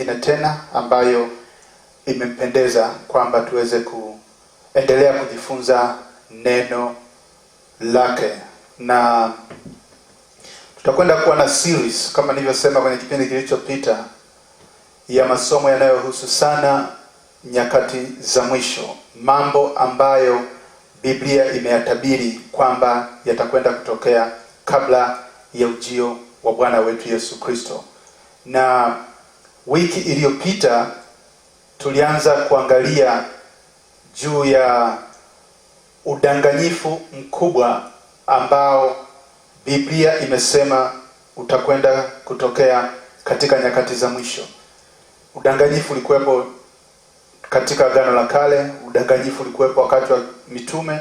nyingine tena ambayo imempendeza kwamba tuweze kuendelea kujifunza neno lake, na tutakwenda kuwa na series kama nilivyosema kwenye kipindi kilichopita ya masomo yanayohusu sana nyakati za mwisho, mambo ambayo Biblia imeyatabiri kwamba yatakwenda kutokea kabla ya ujio wa Bwana wetu Yesu Kristo. Na wiki iliyopita tulianza kuangalia juu ya udanganyifu mkubwa ambao Biblia imesema utakwenda kutokea katika nyakati za mwisho. Udanganyifu ulikuwepo katika Agano la Kale, udanganyifu ulikuwepo wakati wa mitume,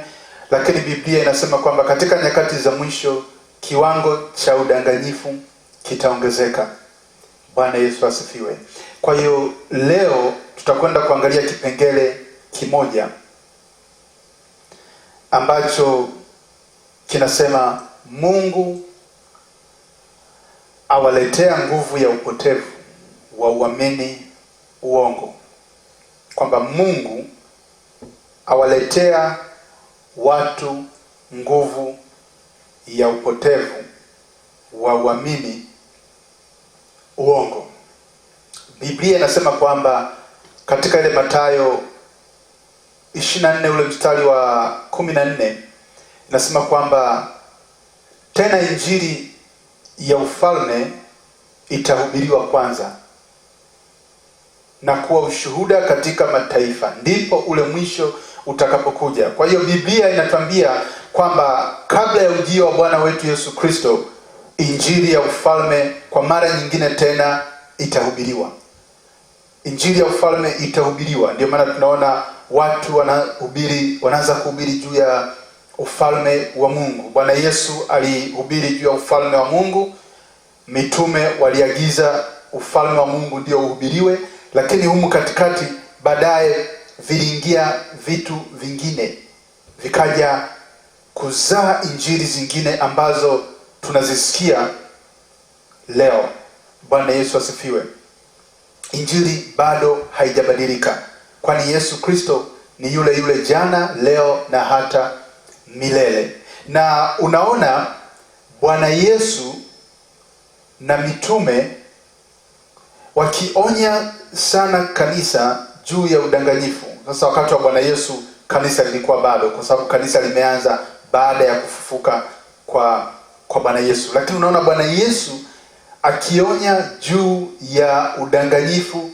lakini Biblia inasema kwamba katika nyakati za mwisho kiwango cha udanganyifu kitaongezeka. Bwana Yesu asifiwe. Kwa hiyo leo tutakwenda kuangalia kipengele kimoja ambacho kinasema Mungu awaletea nguvu ya upotevu wa uamini uongo. Kwamba Mungu awaletea watu nguvu ya upotevu wa uamini uongo. Biblia inasema kwamba katika ile Mathayo 24 ule mstari wa 14 inasema kwamba tena injili ya ufalme itahubiriwa kwanza na kuwa ushuhuda katika mataifa, ndipo ule mwisho utakapokuja. Kwa hiyo Biblia inatuambia kwamba kabla ya ujio wa Bwana wetu Yesu Kristo, injili ya ufalme kwa mara nyingine tena itahubiriwa. Injili ya ufalme itahubiriwa. Ndio maana tunaona watu wanaanza kuhubiri juu ya ufalme wa Mungu. Bwana Yesu alihubiri juu ya ufalme wa Mungu. Mitume waliagiza ufalme wa Mungu ndio uhubiriwe, lakini humu katikati baadaye viliingia vitu vingine, vikaja kuzaa injili zingine ambazo tunazisikia leo. Bwana Yesu asifiwe. Injili bado haijabadilika, kwani Yesu Kristo ni yule yule jana, leo na hata milele. Na unaona Bwana Yesu na mitume wakionya sana kanisa juu ya udanganyifu. Sasa wakati wa Bwana Yesu kanisa lilikuwa bado, kwa sababu kanisa limeanza baada ya kufufuka kwa Bwana Yesu. Lakini unaona Bwana Yesu akionya juu ya udanganyifu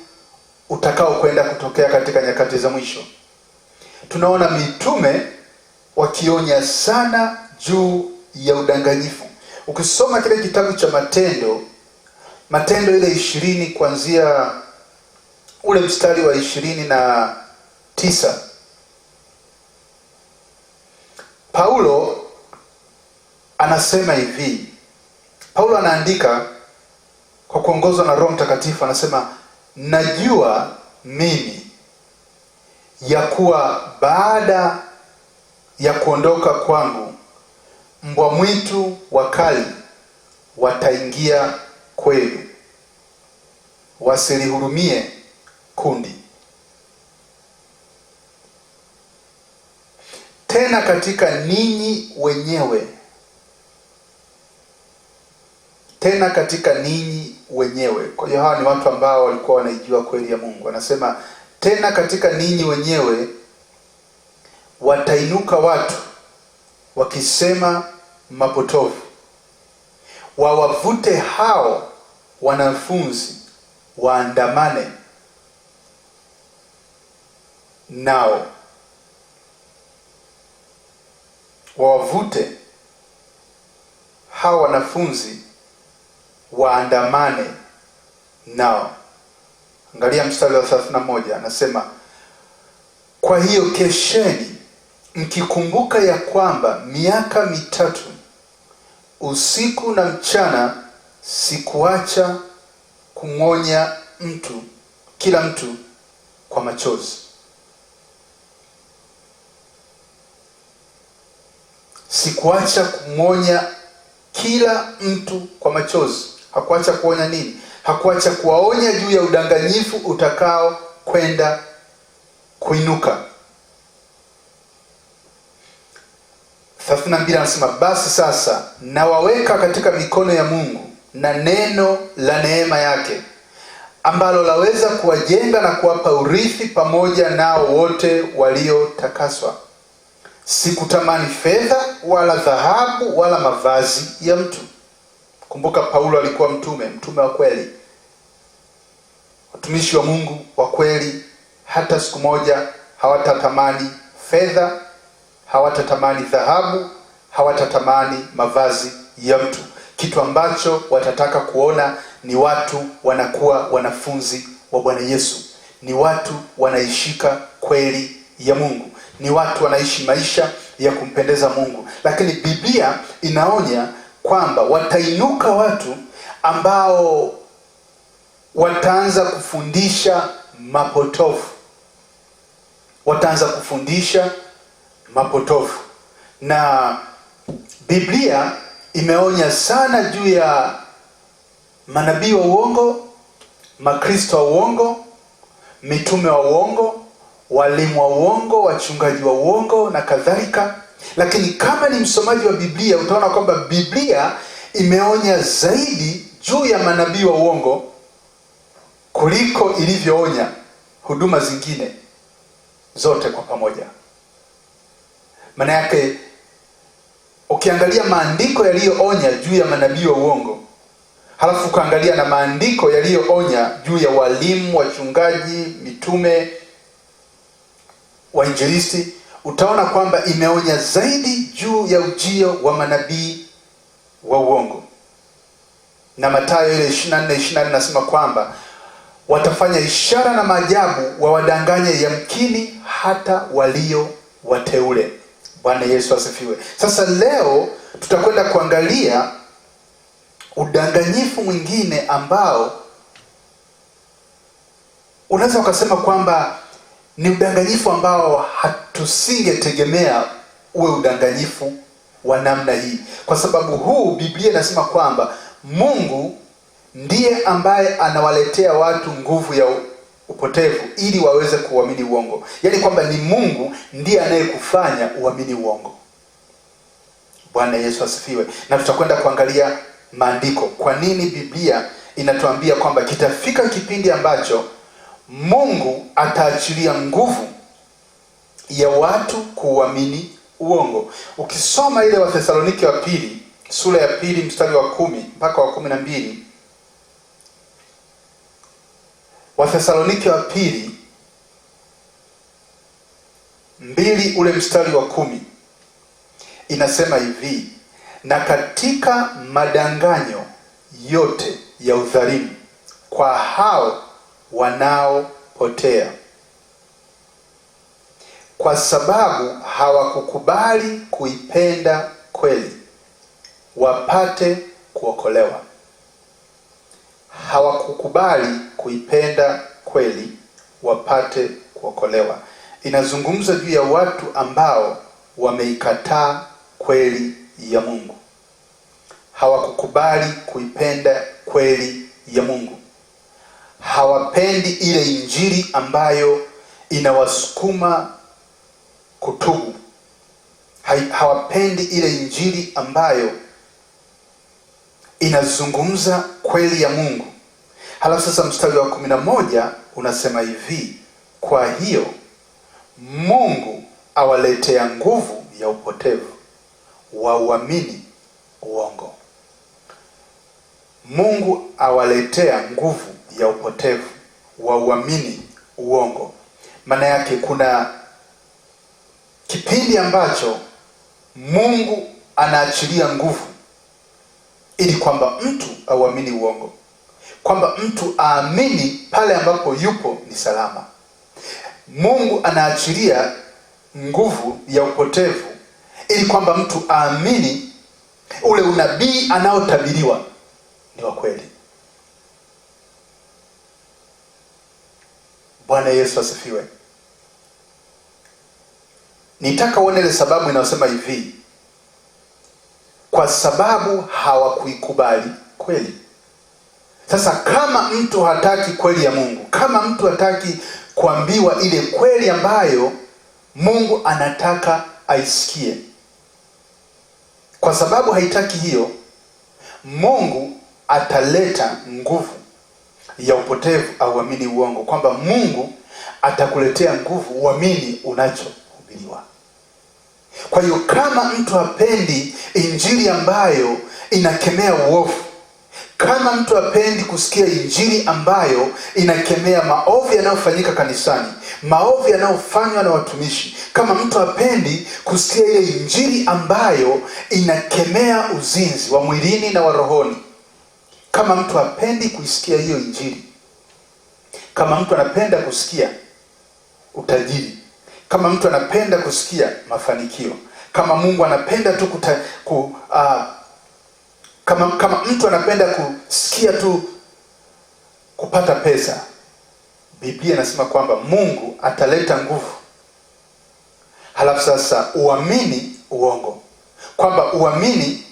utakao kwenda kutokea katika nyakati za mwisho. Tunaona mitume wakionya sana juu ya udanganyifu. Ukisoma kile kitabu cha Matendo ile 20 kuanzia ule mstari wa 29, Paulo anasema hivi. Paulo anaandika kwa kuongozwa na Roho Mtakatifu, anasema najua mimi ya kuwa baada ya kuondoka kwangu mbwa mwitu wakali wataingia kwenu, wasilihurumie kundi. Tena katika ninyi wenyewe, Kwa hiyo hawa ni watu ambao walikuwa wanaijua kweli ya Mungu. Anasema tena katika ninyi wenyewe watainuka watu wakisema mapotofu, wawavute hao wanafunzi waandamane nao. Wawavute hao wanafunzi waandamane nao. Angalia mstari wa 31, anasema kwa hiyo kesheni mkikumbuka ya kwamba miaka 3 usiku na mchana sikuacha kumwonya kila mtu kwa machozi. Sikuacha kumwonya kila mtu kwa machozi. Hakuacha kuonya nini? hakuacha kuwaonya juu ya udanganyifu utakao kwenda kuinuka. 32 anasema, basi sasa nawaweka katika mikono ya Mungu na neno la neema yake, ambalo laweza kuwajenga na kuwapa urithi pamoja nao wote waliotakaswa. Sikutamani fedha wala dhahabu wala mavazi ya mtu. Kumbuka Paulo alikuwa mtume wa kweli, watumishi wa Mungu wa kweli. Hata siku moja hawatatamani fedha, hawatatamani dhahabu, hawatatamani mavazi ya mtu. Kitu ambacho watataka kuona ni watu wanakuwa wanafunzi wa Bwana Yesu, ni watu wanaishika kweli ya Mungu, ni watu wanaishi maisha ya kumpendeza Mungu. Lakini Biblia inaonya kwamba watainuka watu ambao wataanza kufundisha mapotofu, na Biblia imeonya sana juu ya manabii wa uongo, makristo wa uongo, mitume wa uongo, walimu wa uongo, wachungaji wa uongo na kadhalika. Lakini kama ni msomaji wa Biblia, utaona kwamba Biblia imeonya zaidi juu ya manabii wa uongo kuliko ilivyoonya huduma zingine zote kwa pamoja. Maana yake ukiangalia maandiko yaliyoonya juu ya manabii wa uongo, halafu ukaangalia na maandiko yaliyoonya juu ya walimu, wachungaji, mitume, wainjilisti, utaona kwamba imeonya zaidi juu ya ujio wa manabii wa uongo. Na Mathayo ile 24:24 nasema kwamba watafanya ishara na maajabu, wawadanganye yamkini hata walio wateule. Bwana Yesu asifiwe. Sasa leo tutakwenda kuangalia udanganyifu mwingine ambao unaweza ukasema kwamba ni udanganyifu ambao hatusingetegemea uwe udanganyifu wa namna hii. Kwa sababu huu Biblia inasema kwamba Mungu ndiye ambaye anawaletea watu nguvu ya upotevu ili waweze kuamini uongo. Yaani kwamba ni Mungu ndiye anayekufanya uamini uongo. Bwana Yesu asifiwe. Na tutakwenda kuangalia maandiko. Kwa nini Biblia inatuambia kwamba kitafika kipindi ambacho Mungu ataachilia nguvu ya watu kuamini uongo. Ukisoma ile Wathesalonike wa pili, sura ya 2 mstari wa 10 mpaka wa 12. Wathesalonike wa pili 2 ule mstari wa 10 inasema hivi: na katika madanganyo yote ya udhalimu kwa hao wanaopotea, kwa sababu hawakukubali kuipenda kweli wapate kuokolewa. Hawakukubali kuipenda kweli wapate kuokolewa. Inazungumza juu ya watu ambao wameikataa kweli ya Mungu. Hawakukubali kuipenda kweli ya Mungu. Hawapendi ile injili ambayo inawasukuma kutubu. Hawapendi ile injili ambayo inazungumza kweli ya Mungu. Halafu sasa mstari wa 11 unasema hivi: kwa hiyo Mungu awaletea nguvu ya upotevu wa uamini uongo. Mungu awaletea nguvu ya upotevu wa uamini uongo. Maana yake kuna kipindi ambacho Mungu anaachilia nguvu ili kwamba mtu auamini uongo, kwamba mtu aamini pale ambapo yupo ni salama. Mungu anaachilia nguvu ya upotevu ili kwamba mtu aamini ule unabii anaotabiriwa ni wa kweli. Bwana Yesu asifiwe. Nitaka uone ile sababu inayosema hivi: kwa sababu hawakuikubali kweli. Sasa kama mtu hataki kweli ya Mungu, kama mtu hataki kuambiwa ile kweli ambayo Mungu anataka aisikie, kwa sababu haitaki hiyo, Mungu ataleta nguvu ya upotevu au uamini uongo, kwamba Mungu atakuletea nguvu uamini unachohubiriwa. Kwa hiyo kama mtu hapendi injili ambayo inakemea uovu, kama mtu hapendi kusikia injili ambayo inakemea maovu yanayofanyika kanisani, maovu yanayofanywa na watumishi, kama mtu hapendi kusikia ile injili ambayo inakemea uzinzi wa mwilini na wa rohoni, kama mtu hapendi kuisikia hiyo injili, kama mtu anapenda kusikia utajiri, kama mtu anapenda kusikia mafanikio, kama Mungu anapenda tu kama mtu anapenda kusikia tu kupata pesa, Biblia inasema kwamba Mungu ataleta nguvu. Halafu sasa uamini uongo, kwamba uamini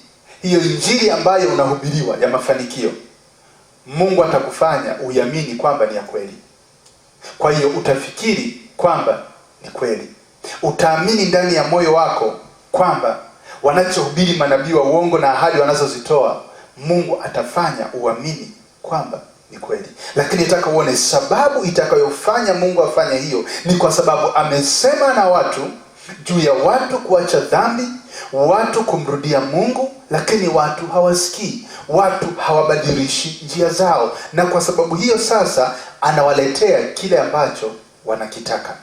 hiyo injili ambayo unahubiriwa ya mafanikio, Mungu atakufanya uiamini kwamba ni ya kweli. Kwa hiyo utafikiri kwamba ni kweli, utaamini ndani ya moyo wako kwamba wanachohubiri manabii wa uongo na ahadi wanazozitoa, Mungu atafanya uamini kwamba ni kweli. Lakini nataka uone sababu itakayofanya Mungu afanye hiyo, ni kwa sababu amesema na watu juu ya watu kuacha dhambi, watu kumrudia Mungu, lakini watu hawasikii, watu hawabadilishi njia zao, na kwa sababu hiyo sasa anawaletea kile ambacho wanakitaka.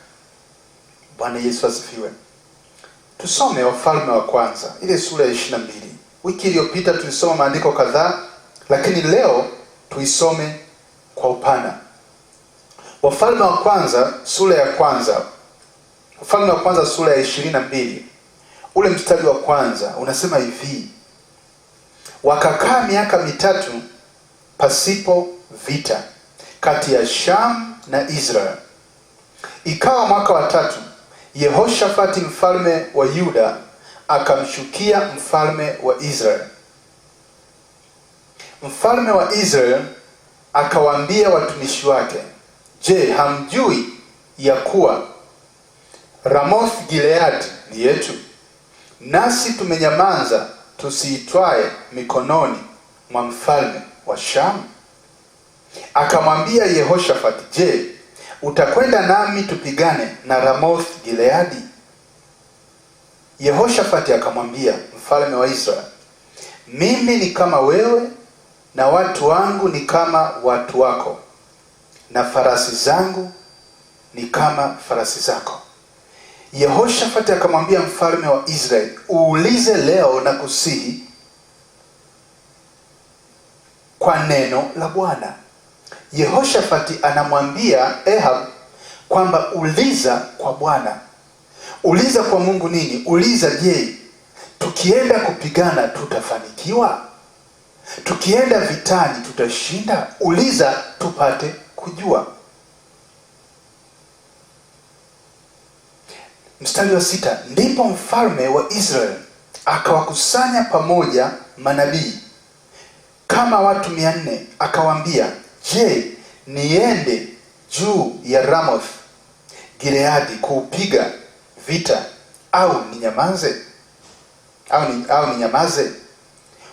Bwana Yesu asifiwe. Tusome Wafalme wa Kwanza ile sura ya 22. Wiki iliyopita tulisoma maandiko kadhaa, lakini leo tuisome kwa upana. Wafalme wa Kwanza sura ya kwanza, Wafalme wa Kwanza sura ya 22, ule mstari wa kwanza unasema hivi: wakakaa miaka 3 pasipo vita kati ya Sham na Israel. Ikawa mwaka wa 3, Yehoshafati mfalme wa Yuda akamshukia mfalme wa Israel. Mfalme wa Israel akawaambia watumishi wake, je, hamjui ya kuwa Ramoth Gilead ni yetu, nasi tumenyamaza tusiitwae mikononi mwa mfalme wa Sham? Akamwambia Yehoshafati, je, utakwenda nami tupigane na Ramoth Gileadi? Yehoshafati akamwambia mfalme wa Israeli, mimi ni kama wewe na watu wangu ni kama watu wako, na farasi zangu ni kama farasi zako. Yehoshafati akamwambia mfalme wa Israeli, uulize leo na kusihi kwa neno la Bwana. Yehoshafati anamwambia Ahab kwamba uliza kwa Bwana. Uliza kwa Mungu nini? Uliza, je, tukienda kupigana tutafanikiwa? Tukienda vitani tutashinda? Uliza tupate kujua. Mstari wa 6, ndipo mfalme wa Israeli akawakusanya pamoja manabii kama watu 400, akawaambia, je, niende juu ya Ramoth Gileadi kuupiga vita au ninyamaze? Au ninyamaze?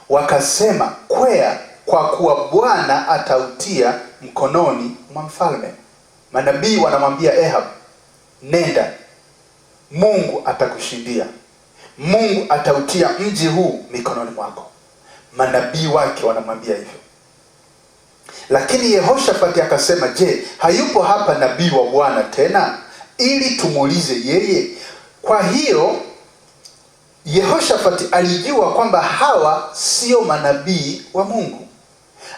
Wakasema, kwea, kwa kuwa Bwana atautia mkononi mwa mfalme. Manabii wanamwambia Ahab, nenda, Mungu atakushindia, Mungu atautia mji huu mikononi mwako. Manabii wake wanamwambia hivyo. Lakini Yehoshafati akasema, je, hayupo hapa nabii wa Bwana tena ili tumuulize yeye? Kwa hiyo Yehoshafati alijua kwamba hawa sio manabii wa Mungu.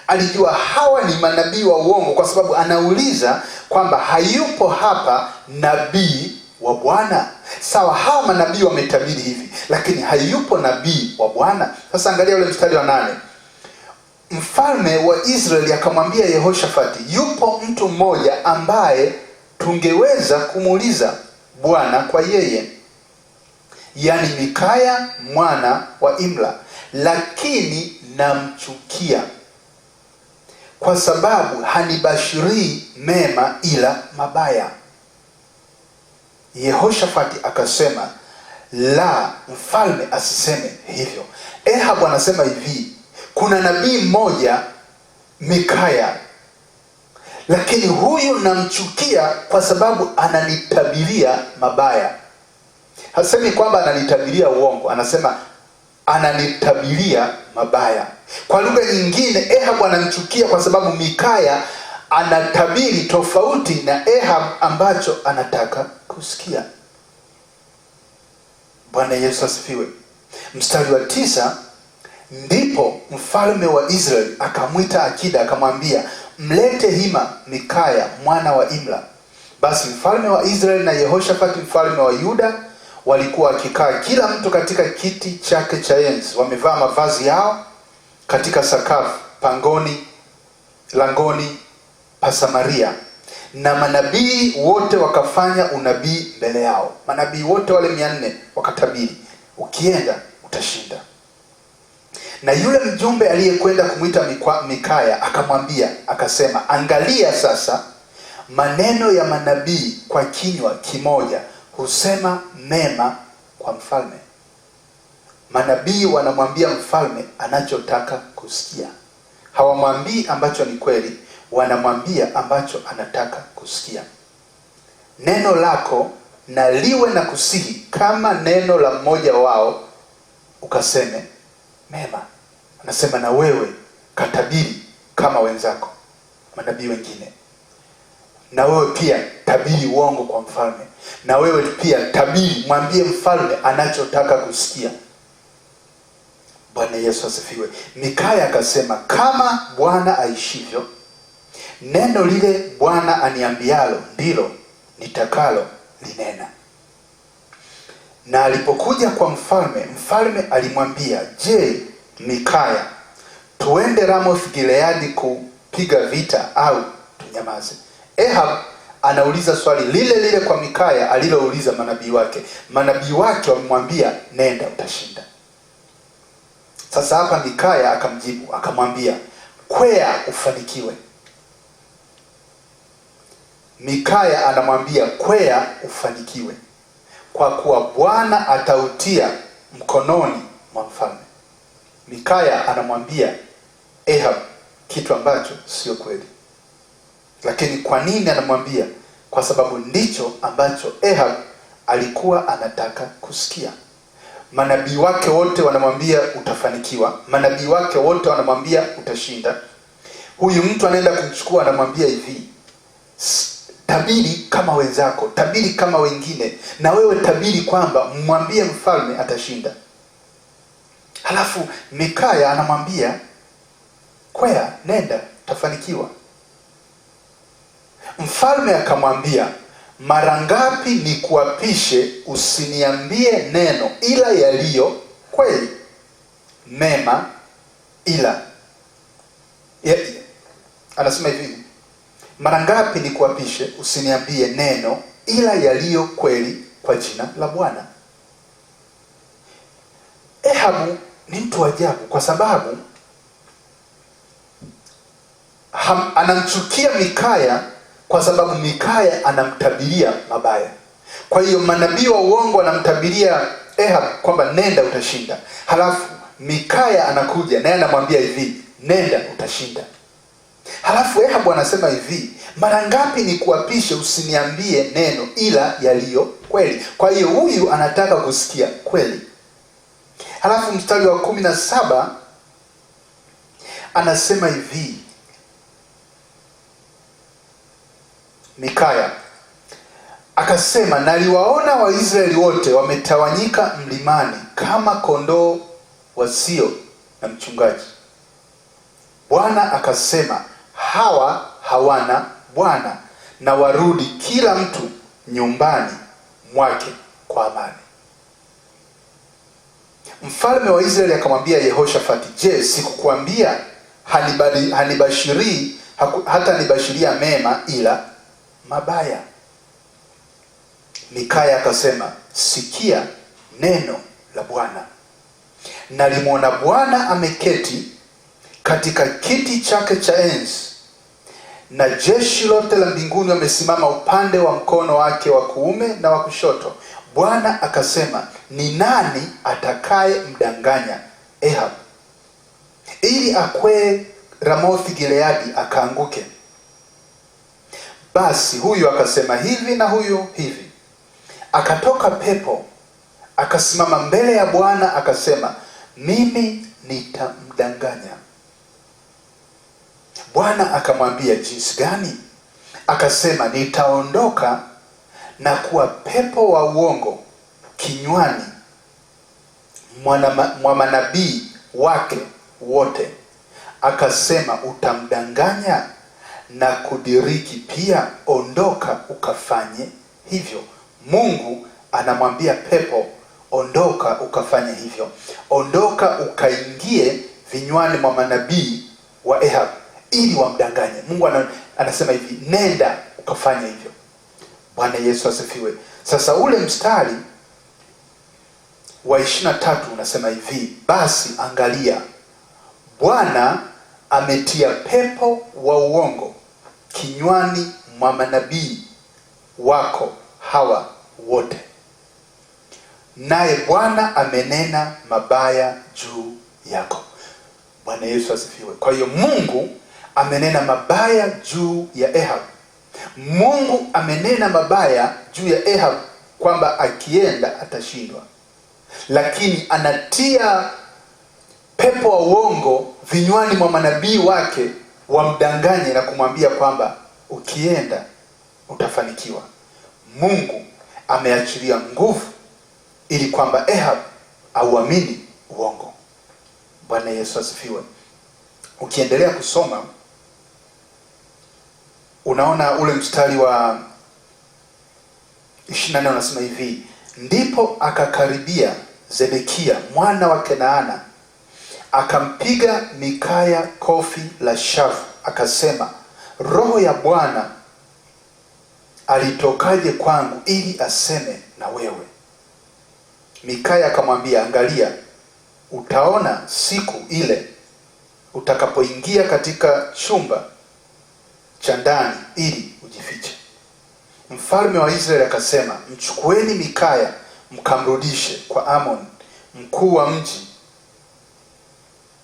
Alijua hawa ni manabii wa uongo, kwa sababu anauliza kwamba hayupo hapa nabii wa Bwana. Sawa, hawa manabii wametabiri hivi, lakini hayupo nabii wa Bwana. Sasa angalia ule mstari wa 8. Mfalme wa Israeli akamwambia Yehoshafati, yupo mtu mmoja ambaye tungeweza kumuuliza Bwana kwa yeye, yani Mikaya mwana wa Imla, lakini namchukia, kwa sababu hanibashirii mema ila mabaya. Yehoshafati akasema, la, mfalme asiseme hivyo. Ahabu anasema hivi, kuna nabii mmoja Mikaya, lakini huyu namchukia kwa sababu ananitabiria mabaya. Hasemi kwamba ananitabiria uongo, anasema ananitabiria mabaya. Kwa lugha nyingine, Ahabu anamchukia kwa sababu Mikaya anatabiri tofauti na Ahabu ambacho anataka kusikia. Bwana Yesu asifiwe. Mstari wa 9, ndipo mfalme wa Israeli akamwita akida akamwambia, mlete hima Mikaya mwana wa Imla. Basi mfalme wa Israeli na Yehoshafati mfalme wa Yuda walikuwa wakikaa kila mtu katika kiti chake cha enzi, wamevaa mavazi yao katika sakafu pangoni langoni pa Samaria, na manabii wote wakafanya unabii mbele yao. Manabii wote wale 400 wakatabiri, ukienda utashinda. Na yule mjumbe aliyekwenda kumwita Mikaya akamwambia akasema, angalia sasa, maneno ya manabii kwa kinywa kimoja husema mema kwa mfalme. Manabii wanamwambia mfalme anachotaka kusikia. Hawamwambii ambacho ni kweli, wanamwambia ambacho anataka kusikia. Neno lako na liwe na kusihi kama neno la mmoja wao, ukaseme mema. Anasema na wewe katabiri kama wenzako manabii wengine. Na wewe pia tabiri uongo kwa mfalme. Na wewe pia tabiri, mwambie mfalme anachotaka kusikia. Bwana Yesu asifiwe. Mikaya akasema, kama Bwana aishivyo, neno lile Bwana aniambialo ndilo nitakalo linena. Na alipokuja kwa mfalme, mfalme alimwambia, je, Mikaya, tuende Ramoth Gileadi kupiga vita au tunyamaze? Ahab anauliza swali lile lile kwa Mikaya alilouliza manabii wake. Manabii wake wamemwambia, nenda utashinda. Sasa hapa Mikaya akamjibu akamwambia, kwea ufanikiwe. Mikaya anamwambia, kwea ufanikiwe, kwa kuwa Bwana atautia mkononi mwa mfalme. Mikaya anamwambia Ahab kitu ambacho sio kweli. Lakini kwa nini anamwambia? Kwa sababu ndicho ambacho Ahab alikuwa anataka kusikia. Manabii wake wote wanamwambia utafanikiwa. Manabii wake wote wanamwambia utashinda. Huyu mtu anaenda kumchukua, anamwambia hivi, tabiri kama wenzako, tabiri kama wengine, na wewe tabiri kwamba mwambie mfalme atashinda. Halafu Mikaya anamwambia, kwea, nenda, utafanikiwa. Mfalme akamwambia, mara ngapi nikuapishe usiniambie neno ila yaliyo kweli, mema ila anasema hivi, mara ngapi nikuapishe usiniambie neno ila yaliyo kweli kwa jina la Bwana. Ahabu ni mtu ajabu kwa sababu anamchukia Mikaya kwa sababu Mikaya anamtabiria mabaya. Kwa hiyo manabii wa uongo wanamtabiria Ahab kwamba nenda utashinda. Halafu Mikaya anakuja naye anamwambia hivi, nenda utashinda. Halafu Ahab anasema hivi, mara ngapi nikuapishe usiniambie neno ila yaliyo kweli. Kwa hiyo huyu anataka kusikia kweli. Halafu mstari wa 17 anasema hivi, Mikaya akasema, naliwaona Waisraeli wote wametawanyika mlimani kama kondoo wasio na mchungaji. Bwana akasema, hawa hawana bwana, na warudi kila mtu nyumbani mwake kwa amani. Mfalme wa Israeli akamwambia Yehoshafati, je, sikukuambia hanibashirii hata nibashiria mema ila mabaya? Mikaya akasema, sikia neno la Bwana. Nalimwona Bwana ameketi katika kiti chake cha enzi, na jeshi lote la mbinguni wamesimama upande wa mkono wake wa kuume na wa kushoto. Bwana akasema, ni nani atakaye mdanganya Ahab ili akwee Ramothi Gileadi akaanguke? Basi huyu akasema hivi na huyu hivi. Akatoka pepo akasimama mbele ya Bwana akasema, mimi nitamdanganya. Bwana akamwambia, jinsi gani? Akasema, nitaondoka na kuwa pepo wa uongo kinywani mwa manabii wake wote. Akasema, utamdanganya na kudiriki pia? Ondoka ukafanye hivyo. Mungu anamwambia pepo, ondoka ukafanye hivyo. Ondoka ukaingie vinywani mwa manabii wa Ahab ili wamdanganye. Mungu anasema hivi, nenda ukafanye hivyo. Bwana Yesu asifiwe. Sasa ule mstari wa 23 unasema hivi, basi angalia, Bwana ametia pepo wa uongo kinywani mwa manabii wako hawa wote, naye Bwana amenena mabaya juu yako. Bwana Yesu asifiwe. Kwa hiyo Mungu amenena mabaya juu ya Ahab. Mungu amenena mabaya juu ya Ahab kwamba akienda atashindwa, lakini anatia pepo wa uongo vinywani mwa manabii wake wamdanganye na kumwambia kwamba ukienda utafanikiwa. Mungu ameachilia nguvu ili kwamba Ahab auamini uongo. Bwana Yesu asifiwe. Ukiendelea kusoma unaona ule mstari wa 24 unasema hivi, ndipo akakaribia Zedekia mwana wa Kenaana akampiga Mikaya kofi la shavu, akasema, roho ya Bwana alitokaje kwangu ili aseme na wewe? Mikaya akamwambia, angalia, utaona siku ile utakapoingia katika chumba cha ndani ili ujifiche. Mfalme wa Israeli akasema, mchukueni Mikaya mkamrudishe kwa Amon mkuu wa mji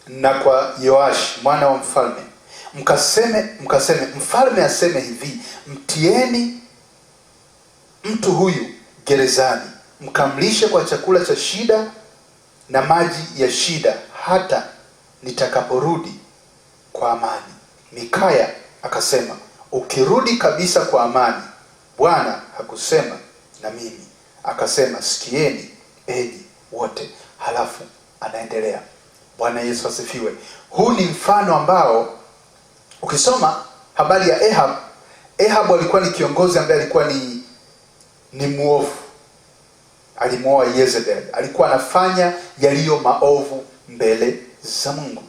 na kwa Yoashi mwana wa mfalme, mkaseme mfalme aseme hivi, mtieni mtu huyu gerezani, mkamlishe kwa chakula cha shida na maji ya shida hata nitakaporudi kwa amani. Mikaya akasema, ukirudi kabisa kwa amani, Bwana hakusema na mimi. Akasema, sikieni enyi wote. Halafu anaendelea. Bwana Yesu asifiwe. Huu ni mfano ambao ukisoma habari ya Ahab alikuwa ni kiongozi ambaye alikuwa ni muovu. Alimuoa Yezebel. Alikuwa anafanya yaliyo maovu mbele za Mungu.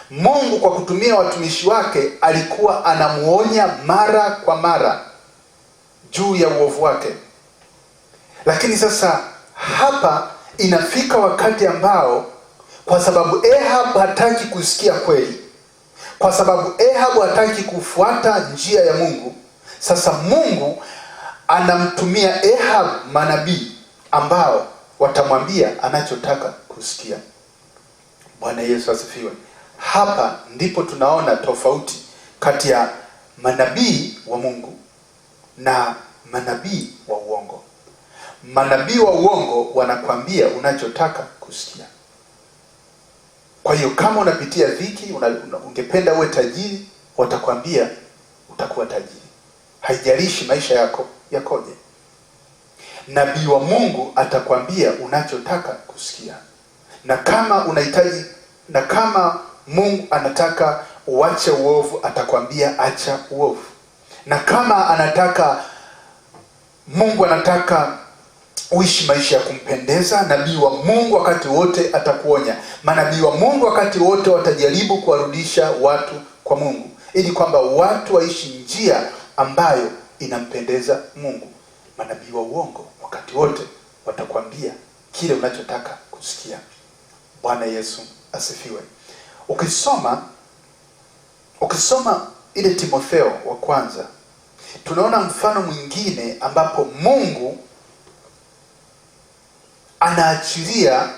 Mungu kwa kutumia watumishi wake alikuwa anamuonya mara kwa mara juu ya uovu wake. Lakini sasa hapa inafika wakati ambao kwa sababu Ahab hataki kusikia kweli, kwa sababu Ahab hataki kufuata njia ya Mungu, sasa Mungu anamtumia Ahab manabii ambao watamwambia anachotaka kusikia. Bwana Yesu asifiwe. Hapa ndipo tunaona tofauti kati ya manabii wa Mungu na manabii wa uongo. Manabii wa uongo wanakwambia unachotaka kusikia. Kwa hiyo kama unapitia dhiki, ungependa uwe tajiri, watakwambia utakuwa tajiri. Haijalishi maisha yako yakoje. Nabii wa Mungu atakwambia unachotaka kusikia. Na kama unahitaji, na kama Mungu anataka uache uovu, atakwambia acha uovu. Na kama Mungu anataka uishi maisha ya kumpendeza, nabii wa Mungu wakati wote atakuonya. Manabii wa Mungu wakati wote watajaribu kuwarudisha watu kwa Mungu, ili kwamba watu waishi njia ambayo inampendeza Mungu. Manabii wa uongo wakati wote watakwambia kile unachotaka kusikia. Bwana Yesu asifiwe. Ukisoma ile Timotheo wa kwanza tunaona mfano mwingine ambapo Mungu anaachilia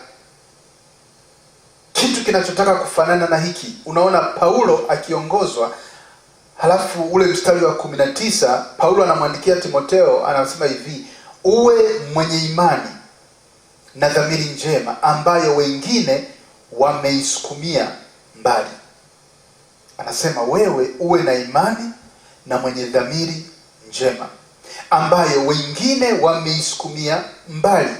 kitu kinachotaka kufanana na hiki. Unaona Paulo akiongozwa, halafu ule mstari wa 19 Paulo anamwandikia Timotheo, anasema hivi: uwe mwenye imani na dhamiri njema ambayo wengine wameisukumia mbali. Anasema wewe uwe na imani na mwenye dhamiri njema ambayo wengine wameisukumia mbali,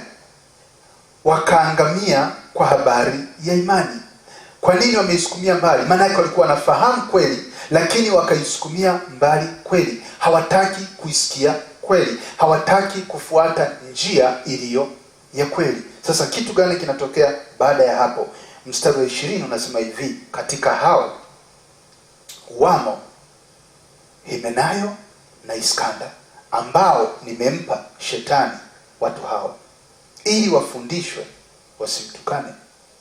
wakaangamia kwa habari ya imani. Kwa nini wameisukumia mbali? Maana yake walikuwa wanafahamu kweli, lakini wakaisukumia mbali kweli. Hawataki kuisikia kweli, hawataki kufuata njia iliyo ya kweli. Sasa kitu gani kinatokea baada ya hapo? Mstari wa 20 unasema hivi: katika hao wamo Himenayo na Iskanda, ambao nimempa Shetani watu hao, ili wafundishwe wasimtukane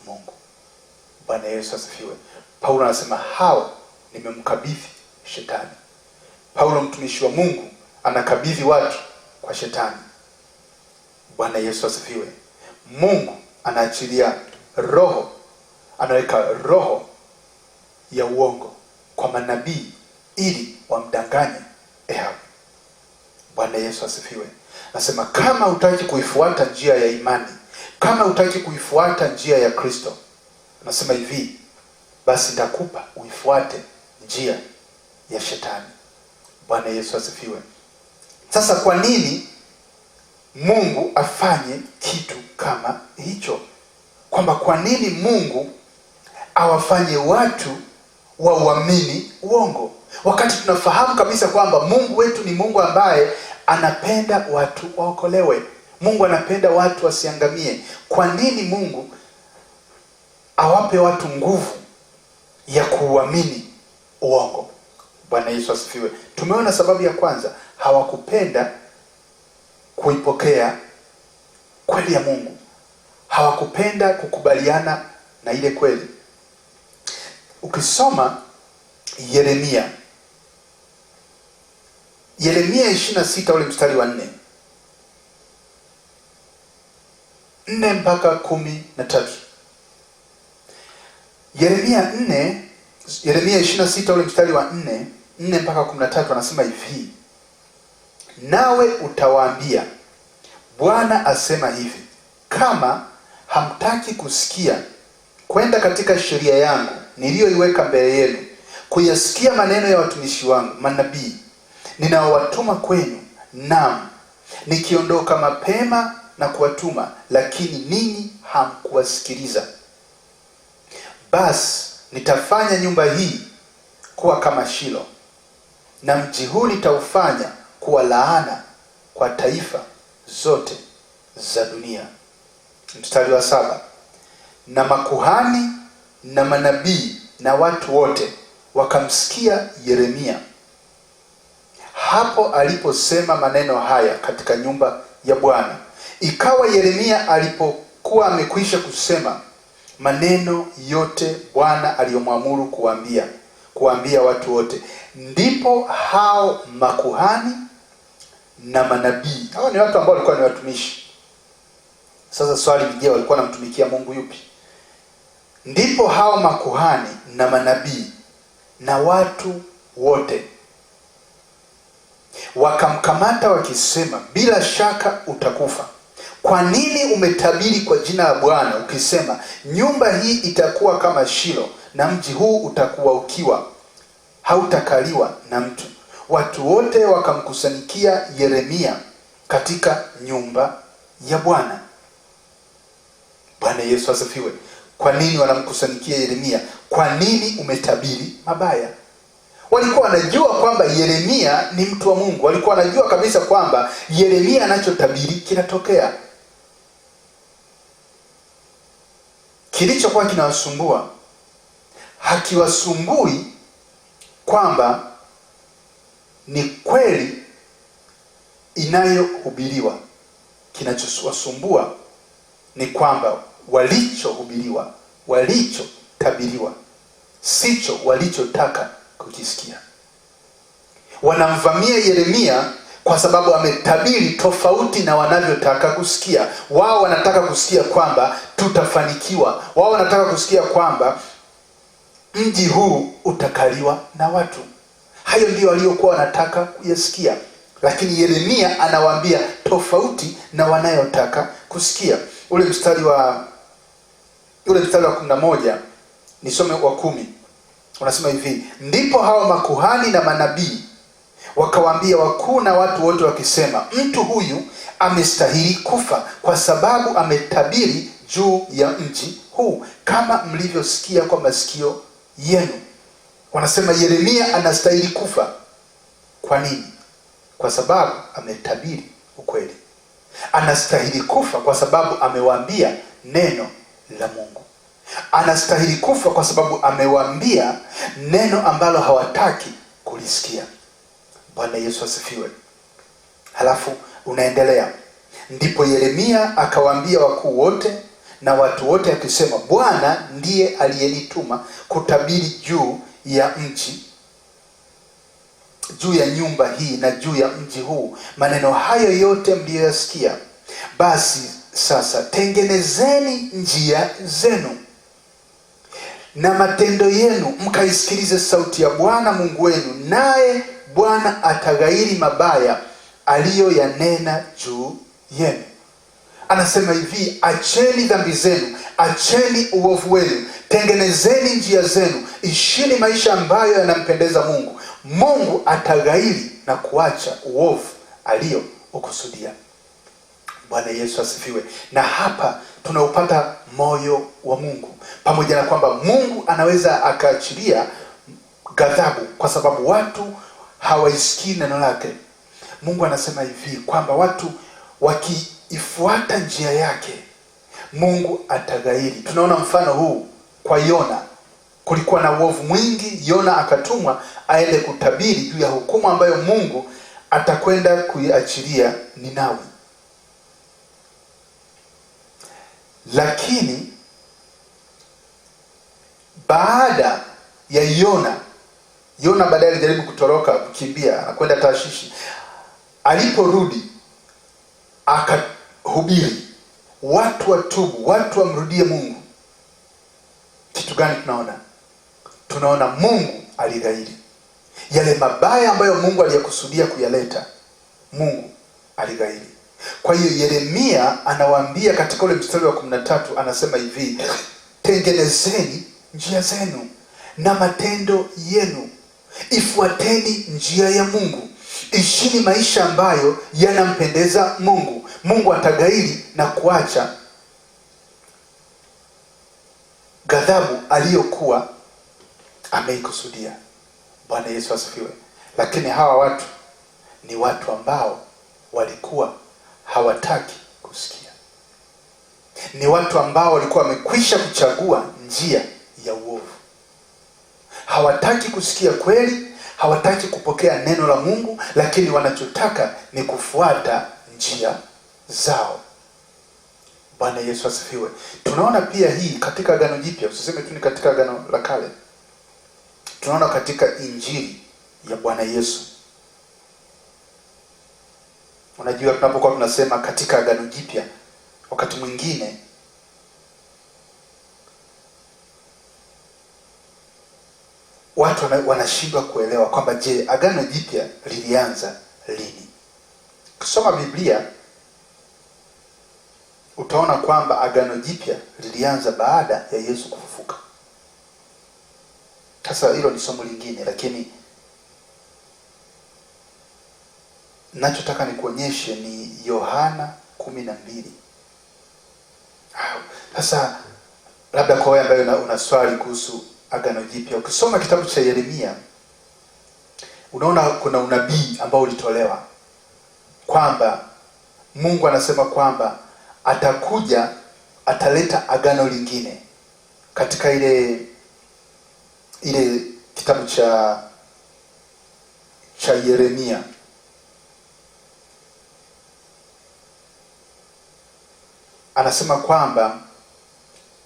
Mungu. Bwana Yesu asifiwe. Paulo anasema hao nimemkabidhi Shetani. Paulo mtumishi wa Mungu anakabidhi watu kwa Shetani. Bwana Yesu asifiwe. Mungu anaachilia roho, anaweka roho ya uongo kwa manabii ili wamdanganye Ahabu. Bwana Yesu asifiwe. Nasema kama hutaki kuifuata njia ya imani, kama hutaki kuifuata njia ya Kristo, nasema hivi, basi nitakupa uifuate njia ya Shetani. Bwana Yesu asifiwe. Sasa kwa nini Mungu afanye kitu kama hicho? Kwamba kwa nini Mungu awafanye watu wauamini uongo, wakati tunafahamu kabisa kwamba Mungu wetu ni Mungu ambaye anapenda watu waokolewe. Mungu anapenda watu wasiangamie. Kwa nini Mungu awape watu nguvu ya kuuamini uongo? Bwana Yesu asifiwe. Tumeona sababu ya kwanza, hawakupenda kuipokea kweli ya Mungu. Hawakupenda kukubaliana na ile kweli. Ukisoma Yeremia 26 ule mstari wa 4 mpaka 13. Yeremia 26 ule mstari wa 4 mpaka 13 anasema hivi: nawe utawaambia, Bwana asema hivi, kama hamtaki kusikia kwenda katika sheria yangu niliyoiweka mbele yenu, kuyasikia maneno ya watumishi wangu manabii ninaowatuma kwenu, naam, nikiondoka mapema na kuwatuma, lakini ninyi hamkuwasikiliza, basi nitafanya nyumba hii kuwa kama Shilo, na mji huu nitaufanya kuwa laana kwa taifa zote za dunia. Mstari wa 7, na makuhani na manabii na watu wote wakamsikia Yeremia hapo aliposema maneno haya katika nyumba ya Bwana. Ikawa Yeremia alipokuwa amekwisha kusema maneno yote Bwana aliyomwamuru kuambia watu wote, ndipo hao makuhani na manabii, hao ni watu ambao walikuwa ni watumishi. Sasa swali ni je, walikuwa wanamtumikia Mungu yupi? Ndipo hao makuhani na manabii na watu wote wakamkamata wakisema, bila shaka utakufa. Kwa nini umetabiri kwa jina la Bwana ukisema, nyumba hii itakuwa kama Shilo, na mji huu utakuwa ukiwa, hautakaliwa na mtu? Watu wote wakamkusanyikia Yeremia katika nyumba ya Bwana. Bwana Yesu asifiwe. Kwa nini wanamkusanyikia Yeremia? Kwa nini umetabiri mabaya? Walikuwa wanajua kwamba Yeremia ni mtu wa Mungu. Walikuwa wanajua kabisa kwamba Yeremia anachotabiri kinatokea. Kilichokuwa kinawasumbua, hakiwasumbui kwamba ni kweli inayohubiriwa. Kinachowasumbua ni kwamba walichohubiriwa, walichotabiriwa, sicho walichotaka kukisikia. wanamvamia Yeremia kwa sababu ametabiri tofauti na wanavyotaka kusikia. Wao wanataka kusikia kwamba tutafanikiwa. Wao wanataka kusikia kwamba mji huu utakaliwa na watu. Hayo ndio waliokuwa wanataka kuyasikia. Lakini Yeremia anawaambia tofauti na wanayotaka kusikia. Ule mstari wa 11, nisome wa 10. Unasema hivi: ndipo hao makuhani na manabii wakawaambia wakuu na watu wote wakisema, mtu huyu amestahili kufa kwa sababu ametabiri juu ya mji huu kama mlivyosikia kwa masikio yenu. Wanasema Yeremia anastahili kufa. Kwa nini? Kwa sababu ametabiri ukweli. Anastahili kufa kwa sababu amewaambia neno la Mungu. Anastahili kufa kwa sababu amewaambia neno ambalo hawataki kulisikia. Bwana Yesu asifiwe. Halafu unaendelea, ndipo Yeremia akawaambia wakuu wote na watu wote akisema, Bwana ndiye aliyenituma kutabiri juu ya mji, juu ya nyumba hii na juu ya mji huu maneno hayo yote mliyoyasikia. Basi sasa tengenezeni njia zenu na matendo yenu, mkaisikilize sauti ya Bwana Mungu wenu, naye Bwana ataghairi mabaya aliyoyanena juu yenu. Anasema hivi, acheni dhambi zenu, acheni uovu wenu, tengenezeni njia zenu, ishini maisha ambayo yanampendeza Mungu. Mungu ataghairi na kuacha uovu aliyoukusudia. Bwana Yesu asifiwe. Na hapa tunaupata moyo wa Mungu, pamoja na kwamba Mungu anaweza akaachilia ghadhabu kwa sababu watu hawaisikii neno lake. Mungu anasema hivi kwamba watu wakiifuata njia yake, Mungu ataghairi. Tunaona mfano huu kwa Yona. Kulikuwa na uovu mwingi, Yona akatumwa aende kutabiri juu ya hukumu ambayo Mungu atakwenda kuiachilia Ninawi. Lakini baada ya Yona baadaye alijaribu kutoroka, kukimbia, kwenda Tarshishi. Aliporudi akahubiri watu watubu, watu wamrudie Mungu. Kitu gani tunaona? Tunaona Mungu alighairi yale mabaya ambayo Mungu aliyakusudia kuyaleta. Mungu alighairi. Kwa hiyo Yeremia anawaambia katika ule mstari wa 13, anasema hivi, tengenezeni njia zenu na matendo yenu, ifuateni njia ya Mungu, ishini maisha ambayo yanampendeza Mungu. Mungu ataghairi na kuacha ghadhabu aliyokuwa ameikusudia. Bwana Yesu asifiwe. Lakini hawa watu ni watu ambao walikuwa hawataki kusikia. Ni watu ambao walikuwa wamekwisha kuchagua njia ya uovu. Hawataki kusikia kweli, hawataki kupokea neno la Mungu, lakini wanachotaka ni kufuata njia zao. Bwana Yesu asifiwe. Tunaona pia hii katika Agano Jipya, usiseme tu ni katika Agano la Kale. Tunaona katika Injili ya Bwana Yesu. Unajua, tunapokuwa tunasema katika Agano Jipya, wakati mwingine watu wanashindwa kuelewa kwamba je, Agano Jipya lilianza lini? Kusoma Biblia utaona kwamba Agano Jipya lilianza baada ya Yesu kufufuka. Sasa hilo ni somo lingine, lakini nachotaka nikuonyeshe ni Yohana 12. Sasa labda kwa wewe ambaye una swali kuhusu Agano Jipya, ukisoma kitabu cha Yeremia unaona kuna unabii ambao ulitolewa kwamba Mungu anasema kwamba atakuja, ataleta agano lingine. Katika ile kitabu cha Yeremia anasema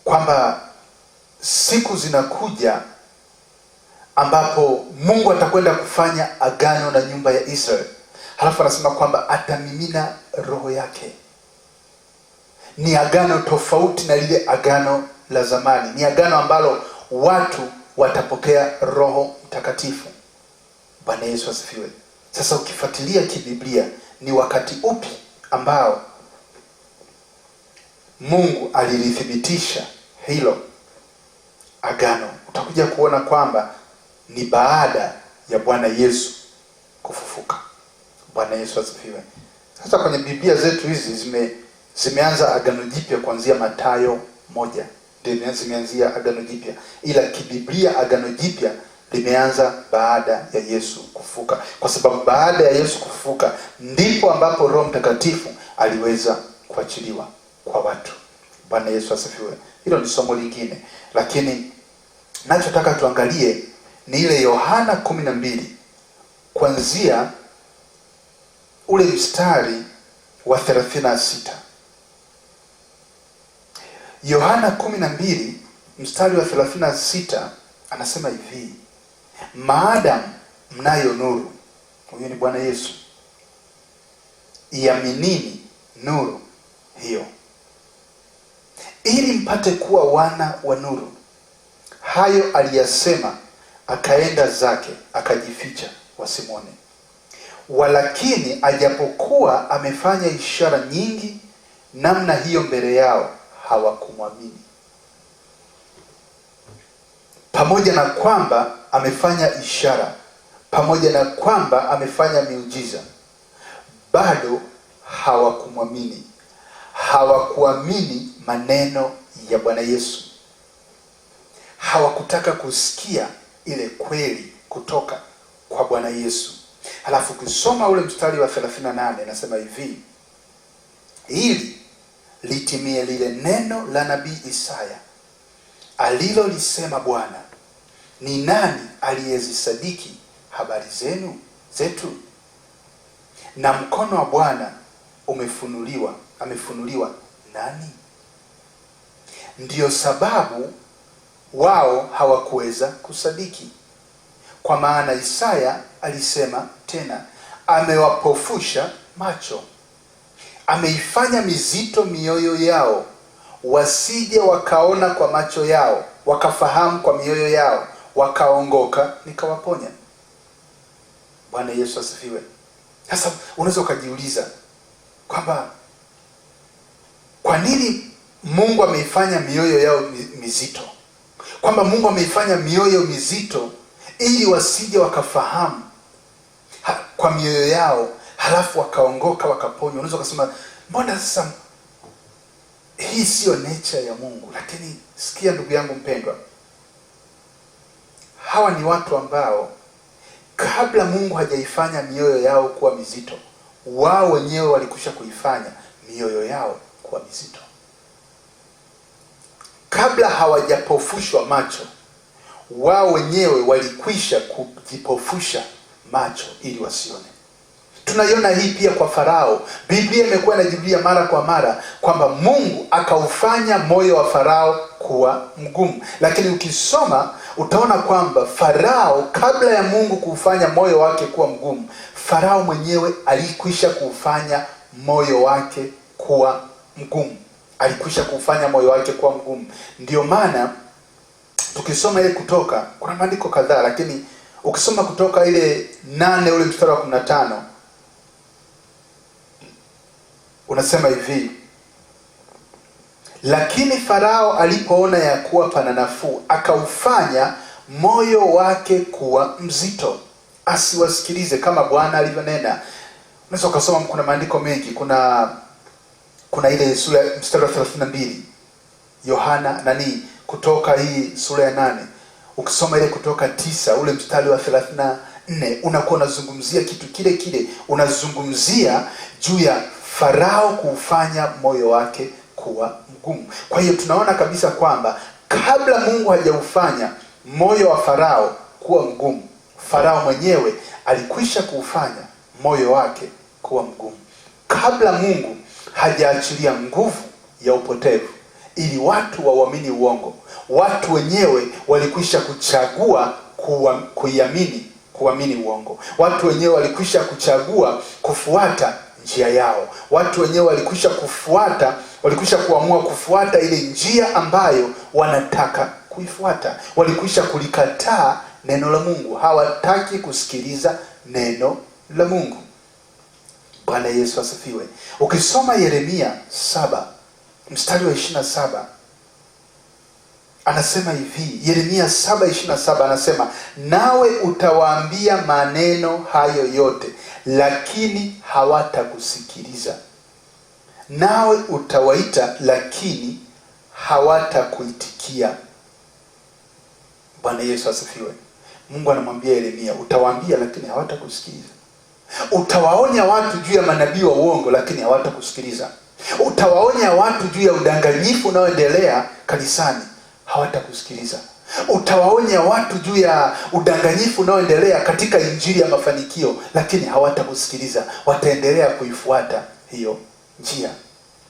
kwamba siku zinakuja ambapo Mungu atakwenda kufanya agano na nyumba ya Israeli. Halafu anasema kwamba atamimina roho yake. Ni agano tofauti na lile agano la zamani. Ni agano ambalo watu watapokea Roho Mtakatifu. Bwana Yesu asifiwe. Sasa ukifuatilia kibiblia, ni wakati upi ambao Mungu alilithibitisha hilo agano? Utakuja kuona kwamba ni baada ya Bwana Yesu kufufuka. Bwana Yesu asifiwe. Sasa kwenye Biblia zetu hizi zimeanza agano jipya kuanzia Mathayo 1. Ndio zimeanzia agano jipya. Ila kibiblia agano jipya limeanza baada ya Yesu kufufuka. Kwa sababu baada ya Yesu kufufuka ndipo ambapo Roho Mtakatifu aliweza kuachiliwa kwa watu. Bwana Yesu asifiwe. Hilo ni somo lingine. Lakini nachotaka tuangalie ni ile Yohana 12 kuanzia ule mstari wa 36. Yohana 12 mstari wa 36 anasema hivi: maadamu mnayo nuru, huyo ni Bwana Yesu, iaminini nuru hiyo, ili mpate kuwa wana wa nuru. Hayo aliyasema, akaenda zake akajificha wasimwone. Walakini ajapokuwa amefanya ishara nyingi namna hiyo mbele yao, hawakumwamini. Pamoja na kwamba amefanya ishara, pamoja na kwamba amefanya miujiza, bado hawakumwamini. Hawakuamini maneno ya Bwana Yesu. Hawakutaka kusikia ile kweli kutoka kwa Bwana Yesu. Halafu kusoma ule mstari wa 38 nasema hivi: ili litimie lile neno la nabii Isaya alilolisema Bwana, ni nani aliyezisadiki habari zetu? Na mkono wa Bwana amefunuliwa nani? Ndiyo sababu wao hawakuweza kusadiki. Kwa maana Isaya alisema tena, amewapofusha macho, ameifanya mizito mioyo yao, wasije wakaona kwa macho yao, wakafahamu kwa mioyo yao, wakaongoka nikawaponya. Bwana Yesu asifiwe. Sasa unaweza ukajiuliza kwamba kwa nini Mungu ameifanya mioyo yao mizito? Kwamba Mungu ameifanya mioyo mizito ili wasije wakafahamu kwa mioyo yao, halafu wakaongoka wakaponywa. Unaweza kusema mbona sasa hii sio nature ya Mungu? Lakini sikia ndugu yangu mpendwa, hawa ni watu ambao kabla Mungu hajaifanya mioyo yao kuwa mizito, wao wenyewe walikwisha kuifanya mioyo yao kuwa mizito. Kabla hawajapofushwa macho, wao wenyewe walikwisha kujipofusha macho ili wasione. Tunaiona hii pia kwa Farao. Biblia imekuwa inajirudia mara kwa mara kwamba Mungu akaufanya moyo wa Farao kuwa mgumu. Lakini ukisoma utaona kwamba Farao, kabla ya Mungu kuufanya moyo wake kuwa mgumu, Farao mwenyewe alikwisha kuufanya moyo wake kuwa mgumu. Alikwisha kuufanya moyo wake kuwa mgumu. Ndio maana tukisoma ile Kutoka, kuna maandiko kadhaa, lakini ukisoma Kutoka ile 8 ule mstari wa 15 unasema hivi: lakini Farao alipoona ya kuwa pana nafuu, akaufanya moyo wake kuwa mzito, asiwasikilize kama Bwana alivyonena. Unaweza ukasoma, kuna maandiko mengi. Kuna ile sura mstari wa 32 Yohana Kutoka hii sura ya 8. Ukisoma ile Kutoka 9 ule mstari wa 34 unakuwa unazungumzia kitu kile kile. Unazungumzia juu ya Farao kuufanya moyo wake kuwa mgumu. Kwa hiyo tunaona kabisa kwamba kabla Mungu hajaufanya moyo wa Farao kuwa mgumu, Farao mwenyewe alikwisha kuufanya moyo wake kuwa mgumu. Kabla Mungu hajaachilia nguvu ya upotevu ili watu wauamini uongo, watu wenyewe walikwisha kuchagua kuamini uongo. Watu wenyewe walikwisha kuchagua kufuata njia yao. Watu wenyewe walikwisha kuamua kufuata ile njia ambayo wanataka kuifuata. Walikwisha kulikataa neno la Mungu. Hawataki kusikiliza neno la Mungu. Bwana Yesu asifiwe. Ukisoma Yeremia 7 mstari wa 27 anasema hivi. Yeremia 7:27 anasema, nawe utawaambia maneno hayo yote, lakini hawatakusikiliza. Nawe utawaita, lakini hawatakuitikia. Bwana Yesu asifiwe. Mungu anamwambia Yeremia, utawaambia lakini hawatakusikiliza. Utawaonya watu juu ya manabii wa uongo, lakini hawatakusikiliza. Utawaonya watu juu ya udanganyifu unaoendelea kanisani, hawatakusikiliza. Utawaonya watu juu ya udanganyifu unaoendelea katika injili ya mafanikio, lakini hawatakusikiliza. Wataendelea kuifuata hiyo njia.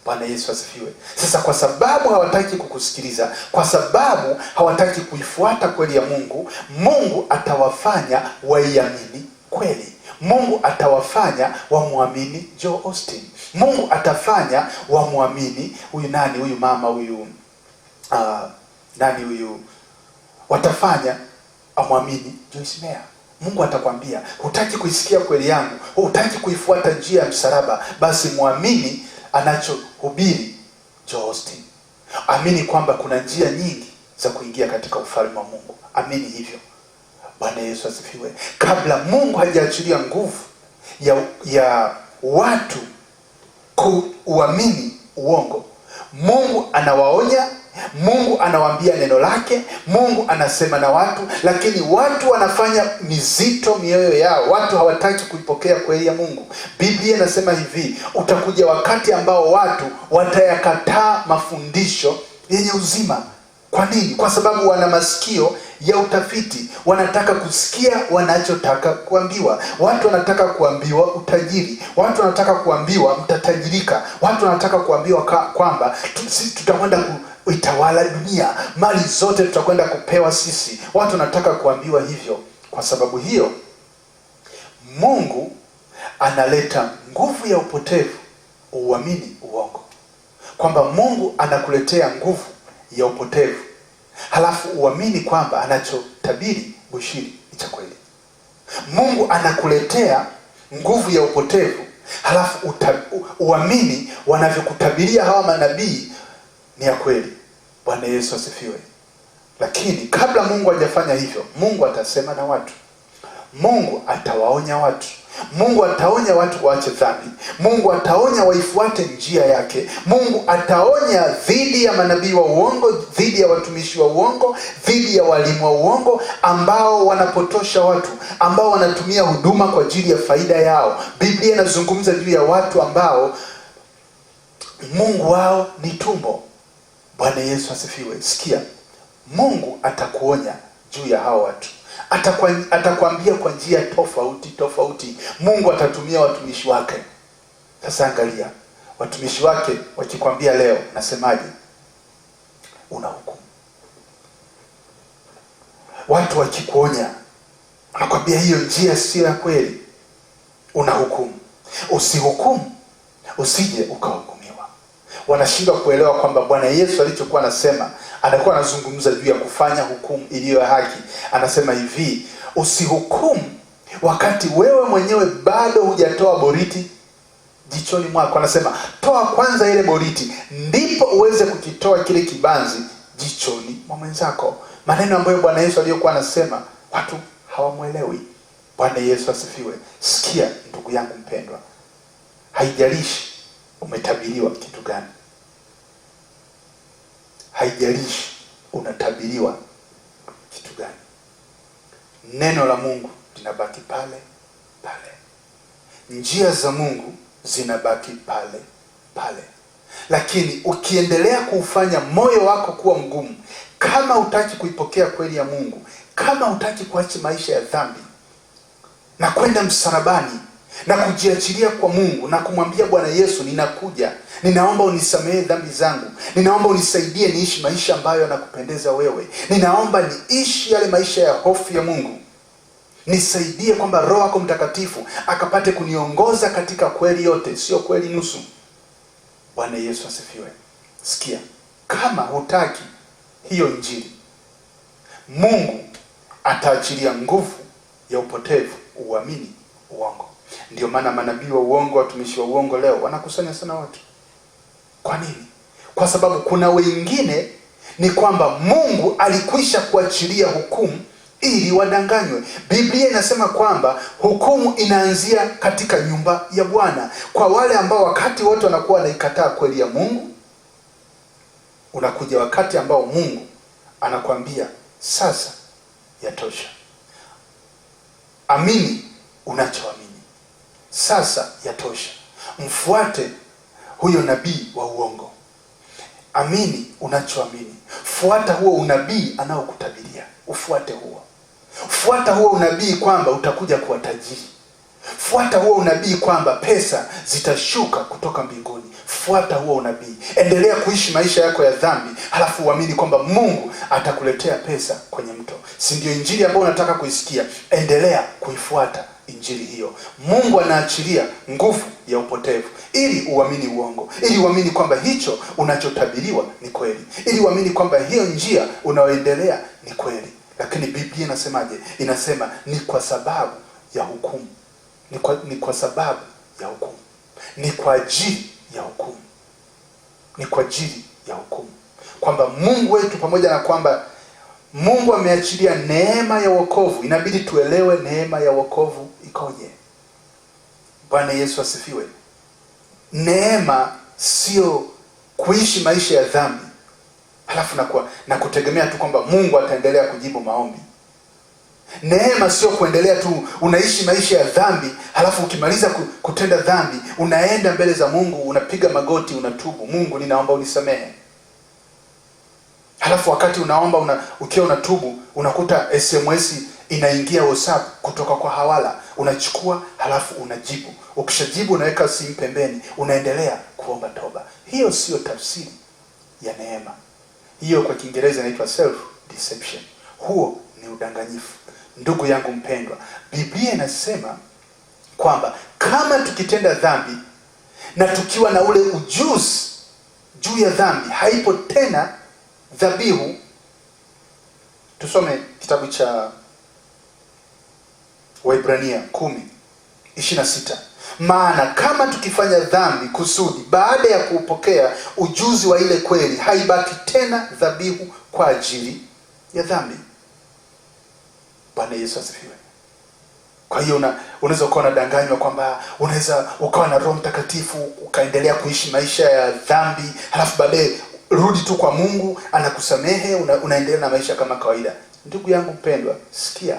Bwana Yesu asifiwe. Sasa kwa sababu hawataki kukusikiliza, kwa sababu hawataki kuifuata kweli ya Mungu, Mungu atawafanya waiamini kweli. Mungu atawafanya wamwamini Joel Osteen. Mungu atafanya wamwamini huyu mama huyu watafanya amwamini Joyce Meyer. Mungu atakwambia, hutaki kuisikia kweli yangu, hutaki kuifuata njia ya msalaba, basi muamini anachohubiri Joel Osteen. Amini kwamba kuna njia nyingi za kuingia katika ufalme wa Mungu. Amini hivyo. Bwana Yesu asifiwe. Kabla Mungu hajaachilia nguvu ya watu kuamini uongo, Mungu anawaonya, Mungu anawaambia neno lake, Mungu anasema na watu, lakini watu wanafanya mizito mioyo yao. Watu hawataki kuipokea kweli ya Mungu. Biblia inasema hivi, utakuja wakati ambao watu watayakataa mafundisho yenye uzima. Kwa nini? Kwa sababu wana masikio ya utafiti. Wanataka kusikia wanachotaka kuambiwa. Watu wanataka kuambiwa utajiri. Watu wanataka kuambiwa mtatajirika. Watu wanataka kuambiwa kwamba tutakwenda kuitawala dunia. Mali zote tutakwenda kupewa sisi. Watu wanataka kuambiwa hivyo. Kwa sababu hiyo, Mungu analeta nguvu ya upotevu uamini uongo. Kwamba Mungu anakuletea nguvu ya upotevu, halafu uamini kwamba anachotabiri Bushiri ni cha kweli. Mungu anakuletea nguvu ya upotevu, halafu uamini wanavyokutabiria hawa manabii ni ya kweli. Bwana Yesu asifiwe. Lakini kabla Mungu hajafanya hivyo, Mungu atasema na watu. Mungu atawaonya watu. Mungu ataonya watu waache dhambi. Mungu ataonya waifuate njia yake. Mungu ataonya dhidi ya manabii wa uongo, dhidi ya watumishi wa uongo, dhidi ya walimu wa uongo ambao wanapotosha watu, ambao wanatumia huduma kwa ajili ya faida yao. Biblia inazungumza juu ya watu ambao Mungu wao ni tumbo. Bwana Yesu asifiwe. Sikia, Mungu atakuonya juu ya hao watu. Atakwambia kwa njia tofauti. Mungu atatumia watumishi wake. Sasa angalia, watumishi wake wakikwambia leo, nasemaje? Unahukumu. Watu wakikuonya, anakwambia hiyo njia sio ya kweli, unahukumu. Usihukumu, usije ukahukumiwa. Wanashindwa kuelewa kwamba Bwana Yesu alichokuwa anasema, anakuwa anazungumza juu ya kufanya hukumu iliyo haki. Anasema hivi, usihukumu wakati wewe mwenyewe bado hujatoa boriti jichoni mwako. Anasema toa kwanza ile boriti, ndipo uweze kukitoa kile kibanzi jichoni mwa mwenzako. Maneno ambayo Bwana Yesu aliyokuwa anasema, watu hawamwelewi. Bwana Yesu asifiwe. Sikia ndugu yangu mpendwa, haijalishi umetabiriwa kitu gani, haijalishi unatabiriwa kitu gani, neno la Mungu linabaki pale pale. Njia za Mungu zinabaki pale pale. Lakini ukiendelea kufanya moyo wako kuwa mgumu, kama hutaki kuipokea kweli ya Mungu, kama hutaki kuacha maisha ya dhambi na kwenda msalabani, na kujiachilia kwa Mungu na kumwambia Bwana Yesu, ninakuja, ninaomba unisamehe dhambi zangu, ninaomba unisaidie niishi maisha ambayo yanakupendeza wewe, ninaomba niishi yale maisha ya hofu ya Mungu, nisaidie kwamba Roho yako Mtakatifu akapate kuniongoza katika kweli yote, sio kweli nusu. Bwana Yesu asifiwe. Sikia, kama hutaki hiyo Injili, Mungu ataachilia nguvu ya upotevu, uamini uongo. Ndio maana manabii wa uongo, watumishi wa uongo leo wanakusanya sana watu. Kwa nini? Kwa sababu kuna wengine ni kwamba Mungu alikwisha kuachilia hukumu ili wadanganywe. Biblia inasema kwamba hukumu inaanzia katika nyumba ya Bwana. Kwa wale ambao wakati wote wanakuwa wanaikataa kweli ya Mungu, unakuja wakati ambao Mungu anakwambia sasa yatosha. Amini unachoamini. Sasa yatosha. Mfuate huyo nabii wa uongo. Amini unachoamini. Fuata huo unabii anaokutabiria. Ufuate huo. Fuata huo unabii kwamba utakuja kuwa tajiri. Fuata huo unabii kwamba pesa zitashuka kutoka mbinguni. Fuata huo unabii. Endelea kuishi maisha yako ya dhambi, halafu uamini kwamba Mungu atakuletea pesa kwenye mto. Si ndio Injili ambayo unataka kuisikia? Endelea kuifuata Injili hiyo. Mungu anaachilia nguvu ya upotevu ili uamini uongo, ili uamini kwamba hicho unachotabiriwa ni kweli, ili uamini kwamba hiyo njia unaoendelea ni kweli. Lakini Biblia inasemaje? Inasema ni kwa sababu ya hukumu. Ni kwa sababu ya hukumu. Ni kwa ajili ya hukumu. Ni kwa ajili ya hukumu. Kwamba Mungu wetu, pamoja na kwamba Mungu ameachilia neema ya wokovu, inabidi tuelewe neema ya wokovu ikoje. Bwana Yesu asifiwe. Neema sio kuishi maisha ya dhambi halafu na kutegemea tu kwamba Mungu ataendelea kujibu maombi. Neema sio kuendelea tu unaishi maisha ya dhambi, halafu ukimaliza kutenda dhambi unaenda mbele za Mungu, unapiga magoti, unatubu, Mungu ninaomba unisamehe. Halafu wakati unaomba ukiwa unatubu, unakuta SMS inaingia WhatsApp kutoka kwa hawala, unachukua halafu unajibu. Ukishajibu unaweka simu pembeni, unaendelea kuomba toba. Hiyo sio tafsiri ya neema. Hiyo kwa Kiingereza inaitwa self deception. Huo ni udanganyifu. Ndugu yangu mpendwa, Biblia inasema kwamba kama tukitenda dhambi na tukiwa na ule ujuzi juu ya dhambi, haipo tena dhabihu. Tusome kitabu cha Waebrania 10:26. Maana kama tukifanya dhambi kusudi, baada ya kupokea ujuzi wa ile kweli, haibaki tena dhabihu kwa ajili ya dhambi. Bwana Yesu asifiwe. Kwa hiyo unaweza ukawa unadanganywa kwamba unaweza ukawa na Roho Mtakatifu ukaendelea kuishi maisha ya dhambi, halafu baadaye rudi tu kwa Mungu, anakusamehe, unaendelea na maisha kama kawaida. Ndugu yangu mpendwa, sikia.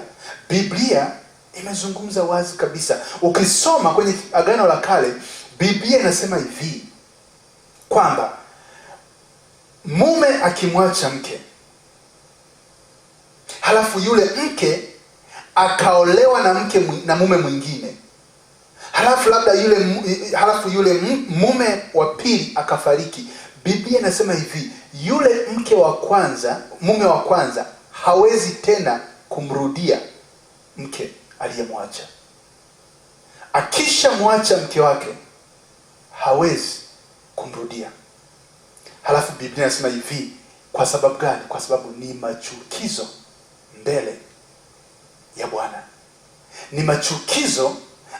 Biblia imezungumza wazi kabisa. Ukisoma kwenye Agano la Kale, Biblia inasema hivi kwamba mume akimwacha mke, halafu yule mke akaolewa na mume mwingine, halafu yule mume wa pili akafariki, Biblia inasema hivi, yule mume wa kwanza hawezi tena kumrudia mke aliyemwacha. Akishamwacha mke wake hawezi kumrudia. Halafu Biblia inasema hivi, kwa sababu gani? Kwa sababu ni machukizo mbele ya Bwana. Ni machukizo,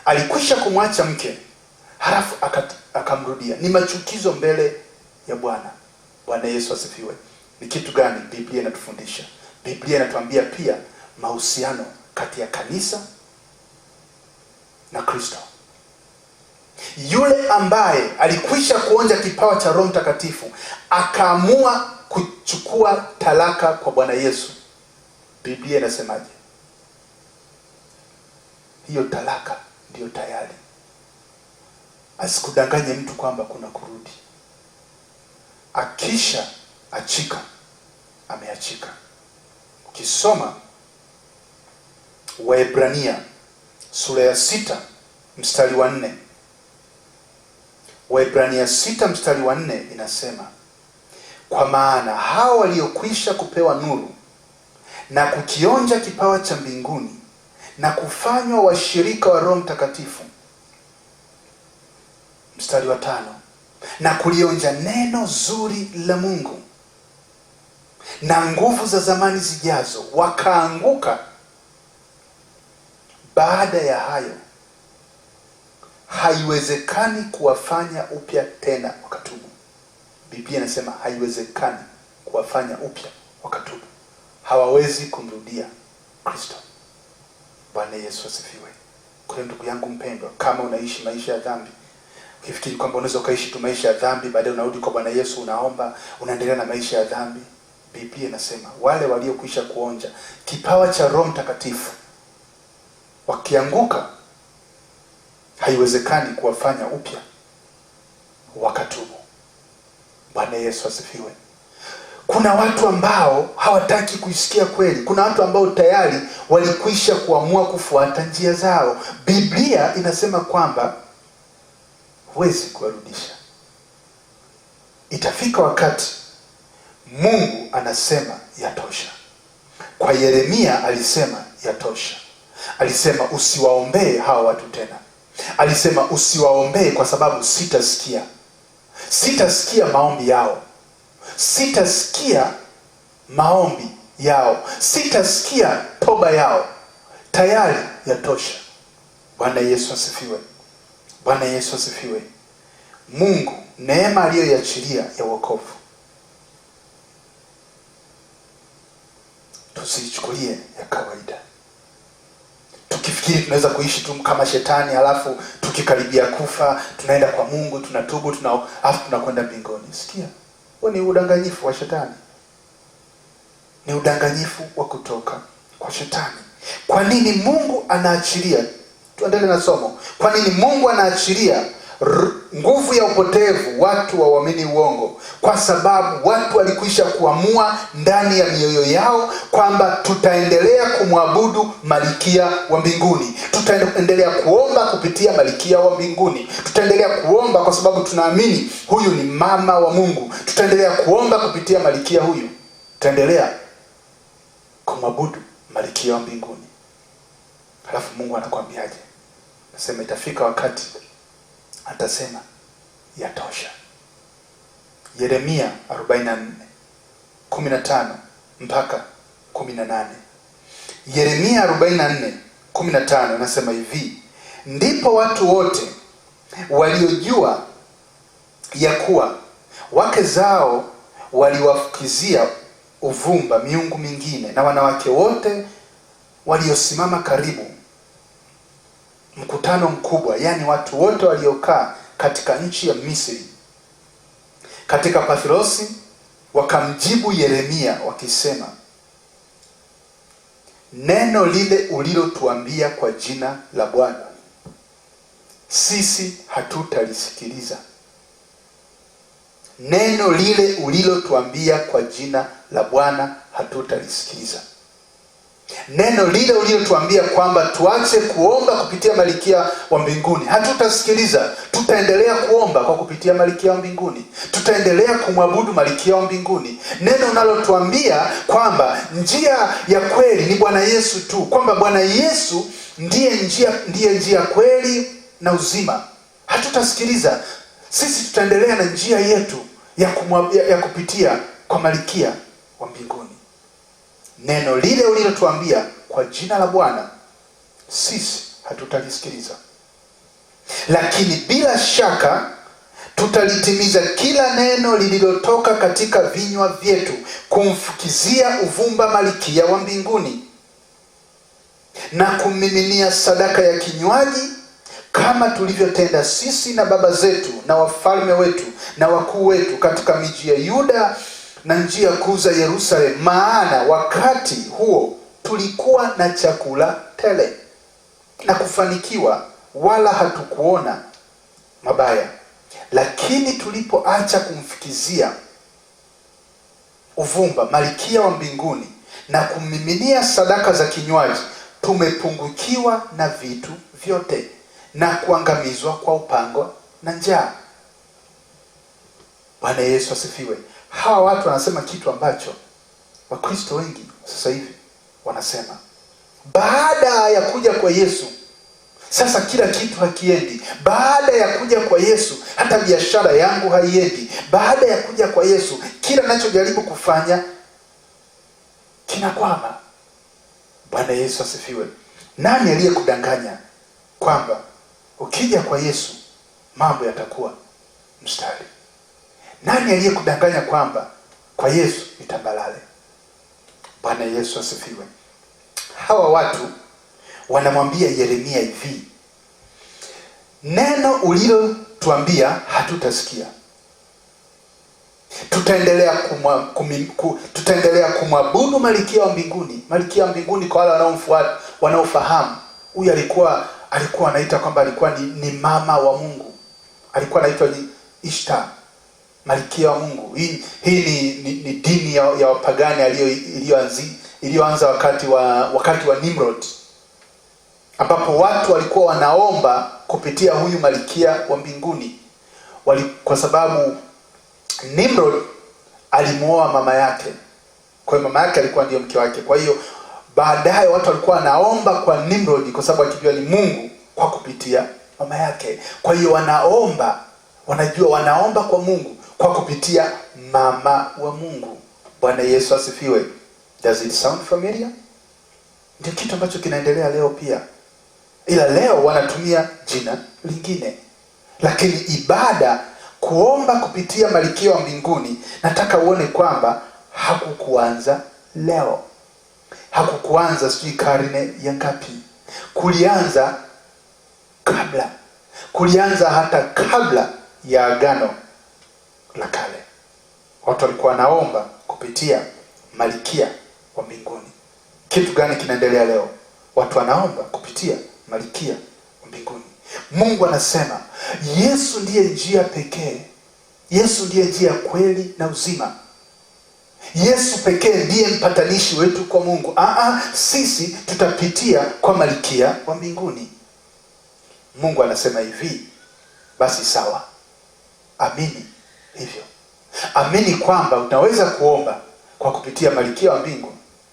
alikwisha kumwacha mke halafu akamrudia. Ni machukizo mbele ya Bwana. Bwana Yesu asifiwe. Ni kitu gani Biblia inatufundisha? Biblia inatuambia pia mahusiano kati ya kanisa na Kristo. Yule ambaye alikwisha kuonja kipawa cha Roho Mtakatifu akaamua kuchukua talaka kwa Bwana Yesu, Biblia inasemaje? Hiyo talaka ndiyo tayari. Asikudanganye mtu kwamba kuna kurudi. Akisha achika, ameachika. Ukisoma Waebrania sura ya 6 mstari wa 4. Waebrania 6 mstari wa 4 inasema, kwa maana hao waliokwisha kupewa nuru na kukionja kipawa cha mbinguni na kufanywa washirika wa Roho Mtakatifu. Mstari wa 5, na kulionja neno zuri la Mungu na nguvu za zamani zijazo, wakaanguka. Baada ya hayo haiwezekani kuwafanya upya tena wakatubu. Biblia inasema haiwezekani kuwafanya upya wakatubu. Hawawezi kumrudia Kristo. Bwana Yesu asifiwe. Kwa hiyo ndugu yangu mpendwa, kama unaishi maisha ya dhambi, ukifikiri kwamba unaweza ukaishi tu maisha ya dhambi baadaye unarudi kwa Bwana Yesu, unaomba, unaendelea na maisha ya dhambi, Biblia inasema wale waliokwisha kuonja kipawa cha Roho Mtakatifu wakianguka, haiwezekani kuwafanya upya wakatubu. Bwana Yesu asifiwe. Kuna watu ambao hawataki kuisikia kweli. Kuna watu ambao tayari walikwisha kuamua kufuata njia zao. Biblia inasema kwamba huwezi kuwarudisha. Itafika wakati Mungu anasema yatosha. Kwa Yeremia alisema yatosha. Alisema usiwaombee hawa watu tena. Alisema usiwaombee kwa sababu sitasikia. Sitasikia maombi yao. Sitasikia maombi yao. Sitasikia toba yao. Tayari yatosha. Bwana Yesu asifiwe. Bwana Yesu asifiwe. Mungu neema aliyoiachilia ya wokovu tusichukulie ya kawaida. Tukifikiri tunaweza kuishi tu kama shetani, halafu tukikaribia kufa tunaenda kwa Mungu, tunatubu, halafu tunakwenda mbinguni. Sikia, huo ni udanganyifu wa shetani. Ni udanganyifu wa kutoka kwa shetani. Kwa nini Mungu anaachilia? Tuendelee na somo. Kwa nini Mungu anaachilia nguvu ya upotevu watu waamini uongo? Kwa sababu watu walikwisha kuamua ndani ya mioyo yao kwamba tutaendelea kumwabudu Malkia wa mbinguni. Tutaendelea kuomba kupitia Malkia wa mbinguni. Tutaendelea kuomba kwa sababu tunaamini huyu ni mama wa Mungu. Tutaendelea kuomba kupitia Malkia huyu. Tutaendelea kumwabudu Malkia wa mbinguni. Halafu Mungu anakuambiaje? Nasema itafika wakati atasema yatosha. Yeremia 44:15 mpaka 18. Yeremia 44:15 nasema hivi, ndipo watu wote waliojua ya kuwa wake zao waliwafukizia uvumba miungu mingine, na wanawake wote waliosimama karibu mkutano mkubwa, yani watu wote waliokaa katika nchi ya Misri, katika Pathrosi, wakamjibu Yeremia wakisema, neno lile ulilotuambia kwa jina la Bwana sisi hatutalisikiliza. Neno lile ulilotuambia kwa jina la Bwana hatutalisikiliza. Neno lile ulilotuambia kwamba tuache kuomba kupitia Malkia wa mbinguni hatutasikiliza. Tutaendelea kuomba kwa kupitia Malkia wa mbinguni. Tutaendelea kumwabudu Malkia wa mbinguni. Neno unalotuambia kwamba njia ya kweli ni Bwana Yesu tu, kwamba Bwana Yesu ndiye njia kweli na uzima, hatutasikiliza. Sisi tutaendelea na njia yetu ya kupitia kwa Malkia wa mbinguni. Neno lile ulilotuambia kwa jina la Bwana sisi hatutalisikiliza, lakini bila shaka tutalitimiza kila neno lililotoka katika vinywa vyetu kumfukizia uvumba Malkia wa mbinguni na kummiminia sadaka ya kinywaji, kama tulivyotenda sisi na baba zetu na wafalme wetu na wakuu wetu katika miji ya Yuda na njia kuu za Yerusalemu, maana wakati huo tulikuwa na chakula tele na kufanikiwa, wala hatukuona mabaya. Lakini tulipoacha kumfikizia uvumba Malkia wa mbinguni na kummiminia sadaka za kinywaji, tumepungukiwa na vitu vyote. na kuangamizwa kwa upanga na njaa. Bwana Yesu asifiwe. Hawa watu wanasema kitu ambacho Wakristo wengi sasa hivi wanasema. Baada ya kuja kwa Yesu, sasa kila kitu hakiendi. Baada ya kuja kwa Yesu, hata biashara yangu haiendi. Baada ya kuja kwa Yesu, kila ninachojaribu kufanya kinakwama. Bwana Yesu asifiwe. Nani aliyekudanganya kwamba ukija kwa Yesu mambo yatakuwa mstari? Nani aliyekudanganya kwamba kwa Yesu ni tambalale? Bwana Yesu asifiwe. Hawa watu wanamwambia Yeremia hivi, neno ulilotuambia hatutasikia. Tutaendelea kumwabudu Malkia wa mbinguni. Malkia wa mbinguni, kwa wale wanaofahamu, huyu alikuwa anaita kwamba alikuwa ni mama wa Mungu. Alikuwa anaitwa ni Ishtar, Malkia wa Mungu. Hii ni dini ya wapagani iliyoanza wakati wa Nimrod, ambapo watu walikuwa wanaomba kupitia huyu Malkia wa mbinguni. Kwa sababu Nimrod alimuoa mama yake. Kwa hiyo mama yake alikuwa ndio mke wake. Kwa hiyo baadaye watu walikuwa wanaomba kwa Nimrod kwa sababu akijua ni Mungu kwa kupitia mama yake. Kwa hiyo wanaomba kwa Mungu kwa kupitia mama wa Mungu. Bwana Yesu asifiwe. Does it sound familiar? Ndio kitu ambacho kinaendelea leo pia. Ila leo wanatumia jina lingine. Lakini ibada, kuomba kupitia Malkia wa mbinguni, nataka uone kwamba hakukuanza leo. Hakukuanza sijui karne ya ngapi. Kulianza kabla. Kulianza hata kabla ya Agano la Kale. Watu walikuwa wanaomba kupitia Malkia wa mbinguni. Kitu gani kinaendelea leo? Watu wanaomba kupitia Malkia wa mbinguni. Mungu anasema Yesu ndiye njia pekee. Yesu ndiye njia, kweli na uzima. Yesu pekee ndiye mpatanishi wetu kwa Mungu. Sisi tutapitia kwa Malkia wa mbinguni. Mungu anasema hivi, basi sawa, amini hivyo. Amini kwamba unaweza kuomba kwa kupitia Malkia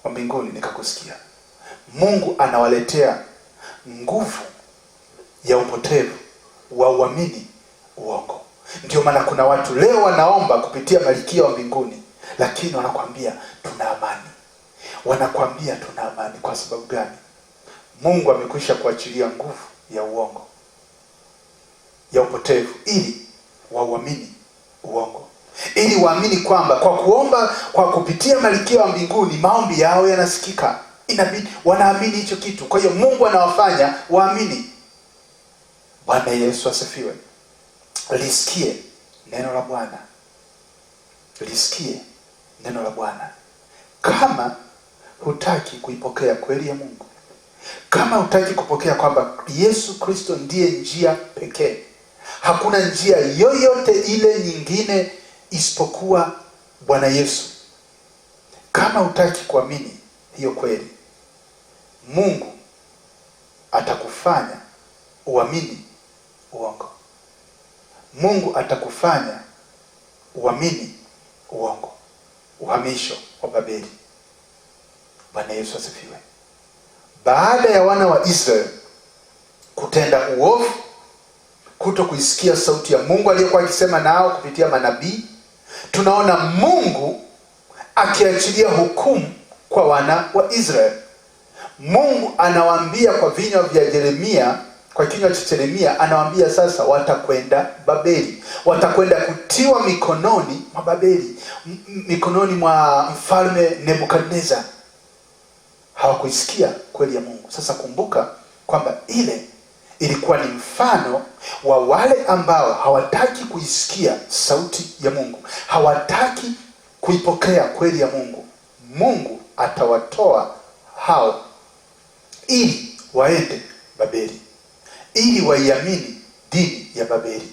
wa mbinguni nikakusikia. Mungu anawaletea nguvu ya upotevu wa uamini uongo. Ndio maana kuna watu leo wanaomba kupitia Malkia wa mbinguni, lakini wanakwambia tuna amani. Wanakwambia tuna amani kwa sababu gani? Mungu amekwisha kuachilia nguvu ya uongo, ya upotevu, ili wauamini uongo. Ili waamini kwamba kwa kuomba kwa kupitia Malkia wa mbinguni maombi yao yanasikika. Inabidi wanaamini hicho kitu. Kwa hiyo Mungu anawafanya waamini. Bwana Yesu asifiwe. Lisikie neno la Bwana. Lisikie neno la Bwana. Kama hutaki kuipokea kweli ya Mungu, kama hutaki kupokea kwamba Yesu Kristo ndiye njia pekee, hakuna njia yoyote ile nyingine isipokuwa Bwana Yesu. Kama hutaki kuamini hiyo kweli, Mungu atakufanya uamini uongo. Mungu atakufanya uamini uongo. Uhamisho wa Babeli. Bwana Yesu asifiwe. Baada ya wana wa Israeli kutenda uovu, kuto kuisikia sauti ya Mungu aliyokuwa akisema nao kupitia manabii, tunaona Mungu akiachilia hukumu kwa wana wa Israeli. Mungu anawaambia kwa vinywa vya Yeremia, kwa kinywa cha Yeremia anawaambia sasa watakwenda Babeli. Watakwenda kutiwa mikononi mwa Babeli, mikononi mwa mfalme Nebukadneza. Hawakuisikia kweli ya Mungu. Sasa kumbuka kwamba ile ilikuwa ni mfano wa wale ambao hawataki kuisikia sauti ya Mungu, hawataki kuipokea kweli ya Mungu. Mungu atawatoa hao ili waende Babeli, ili waiamini dini ya Babeli,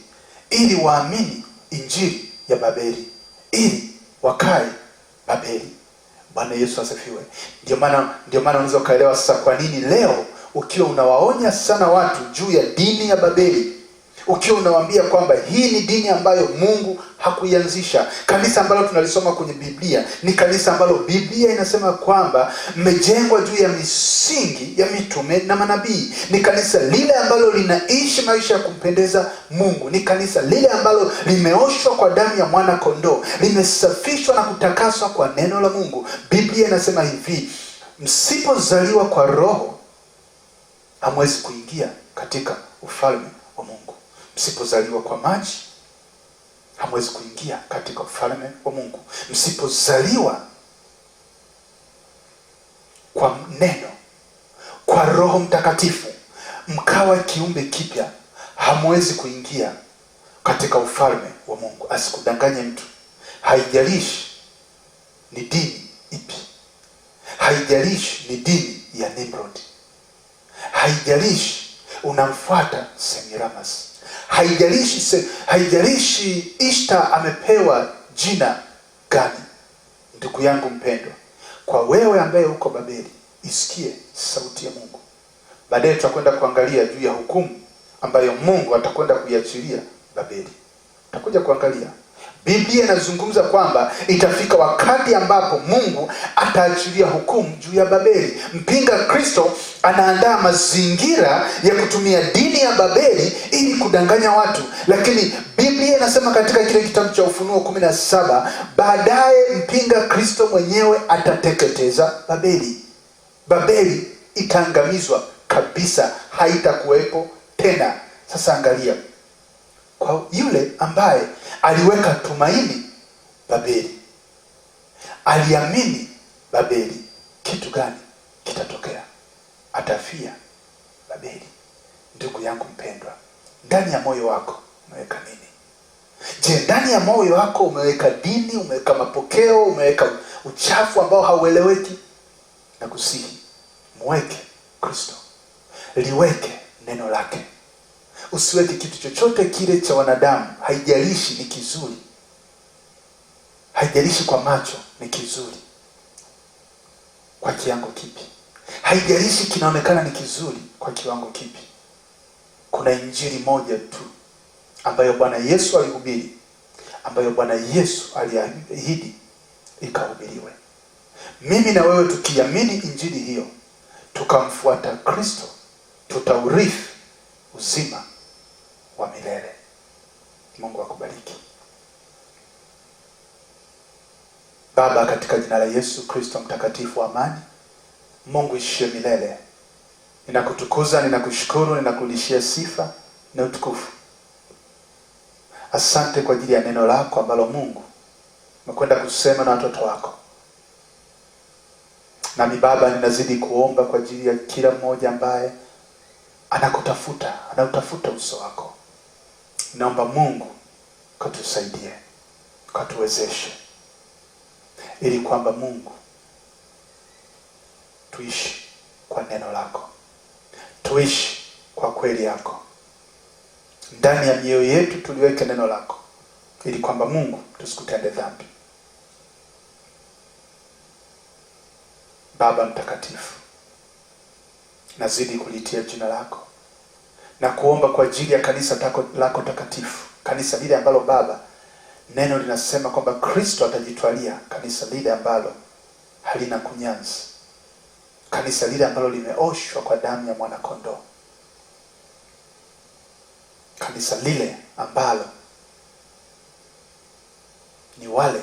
ili waamini injili ya Babeli, ili wakae Babeli. Bwana Yesu asifiwe. Ndio maana unaweza kaelewa sasa kwa nini leo ukiwa unawaonya sana watu juu ya dini ya Babeli, ukiwa unawaambia kwamba hii ni dini ambayo Mungu hakuianzisha. Kanisa ambalo tunalisoma kwenye Biblia ni kanisa ambalo Biblia inasema kwamba mmejengwa juu ya misingi ya mitume na manabii. Ni kanisa lile ambalo linaishi maisha ya kumpendeza Mungu. Ni kanisa lile ambalo limeoshwa kwa damu ya mwana kondoo, limesafishwa na kutakaswa kwa neno la Mungu. Biblia inasema hivi, msipozaliwa kwa Roho hamwezi kuingia katika ufalme wa Mungu. Msipozaliwa kwa maji hamwezi kuingia katika ufalme wa Mungu. Msipozaliwa kwa neno, kwa Roho Mtakatifu, mkawa kiumbe kipya, hamwezi kuingia katika ufalme wa Mungu. Asikudanganye mtu. Haijalishi ni dini ipi, haijalishi ni dini ya Nimrod, haijalishi unamfuata Semiramis, haijalishi Ishta amepewa jina gani. Ndugu yangu mpendwa, kwa wewe ambaye uko Babeli, isikie sauti ya Mungu. Baadaye tutakwenda kuangalia juu ya hukumu ambayo Mungu atakwenda kuiachilia Babeli. Tutakuja kuangalia. Biblia inazungumza kwamba itafika wakati ambapo Mungu ataachilia hukumu juu ya Babeli. Mpinga Kristo anaandaa mazingira ya kutumia dini ya Babeli ili kudanganya watu. Lakini Biblia inasema katika kile kitabu cha Ufunuo 17, baadaye mpinga Kristo mwenyewe atateketeza Babeli. Babeli itaangamizwa kabisa, haitakuwepo tena. Sasa angalia, kwa yule ambaye aliweka tumaini Babeli, aliamini Babeli, kitu gani kitatokea? Atafia Babeli. Ndugu yangu mpendwa, ndani ya moyo wako umeweka nini? Je, ndani ya moyo wako umeweka dini, umeweka mapokeo, umeweka uchafu ambao haueleweki? Na kusihi, mweke Kristo, liweke neno lake. Usiweke kitu chochote kile cha wanadamu. Haijalishi ni kizuri, haijalishi kwa macho ni kizuri kwa kiwango kipi, haijalishi kinaonekana ni kizuri kwa kiwango kipi. Kuna injili moja tu ambayo Bwana Yesu alihubiri, ambayo Bwana Yesu aliahidi ikahubiriwe. Mimi na wewe tukiamini injili hiyo, tukamfuata Kristo, tutaurithi uzima wa milele. Mungu akubariki. Baba, katika jina la Yesu Kristo mtakatifu wa amani, Mungu ishie milele, ninakutukuza, ninakushukuru, ninakulishia sifa na utukufu. Asante kwa ajili ya neno lako ambalo Mungu umekwenda kusema na watoto wako. Nami Baba, ninazidi kuomba kwa ajili ya kila mmoja ambaye anautafuta uso wako. Naomba Mungu katusaidie, katuwezeshe, ili kwamba Mungu tuishi kwa neno lako, tuishi kwa kweli yako. Ndani ya mioyo yetu tuliweke neno lako, ili kwamba Mungu tusikutende dhambi. Baba mtakatifu, nazidi kulitia jina lako na kuomba kwa ajili ya kanisa lako takatifu, kanisa lile ambalo Baba neno linasema kwamba Kristo atajitwalia, kanisa lile ambalo halina kunyanzi, kanisa lile ambalo limeoshwa kwa damu ya mwana kondoo, kanisa lile ambalo ni wale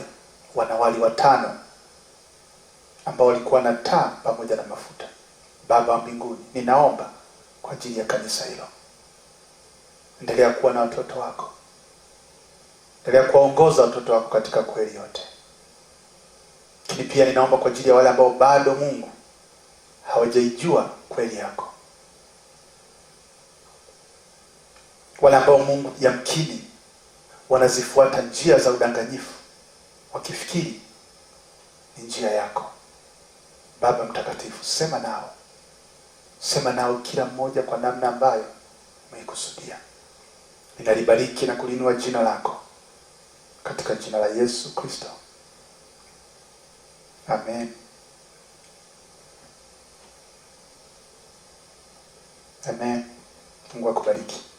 wanawali 5 ambao walikuwa na taa pamoja na mafuta. Baba wa mbinguni, ninaomba kwa ajili ya kanisa hilo. Endelea kuwa na watoto wako, endelea kuwaongoza watoto wako katika kweli yote. Lakini pia ninaomba kwa ajili ya wale ambao bado Mungu hawajaijua kweli yako, wale ambao Mungu yamkini wanazifuata njia za udanganyifu wakifikiri ni njia yako. Baba mtakatifu, sema nao kila mmoja kwa namna ambayo umeikusudia. Ninalibariki na kulinua jina lako katika jina la Yesu Kristo. Amen. Amen. Mungu akubariki.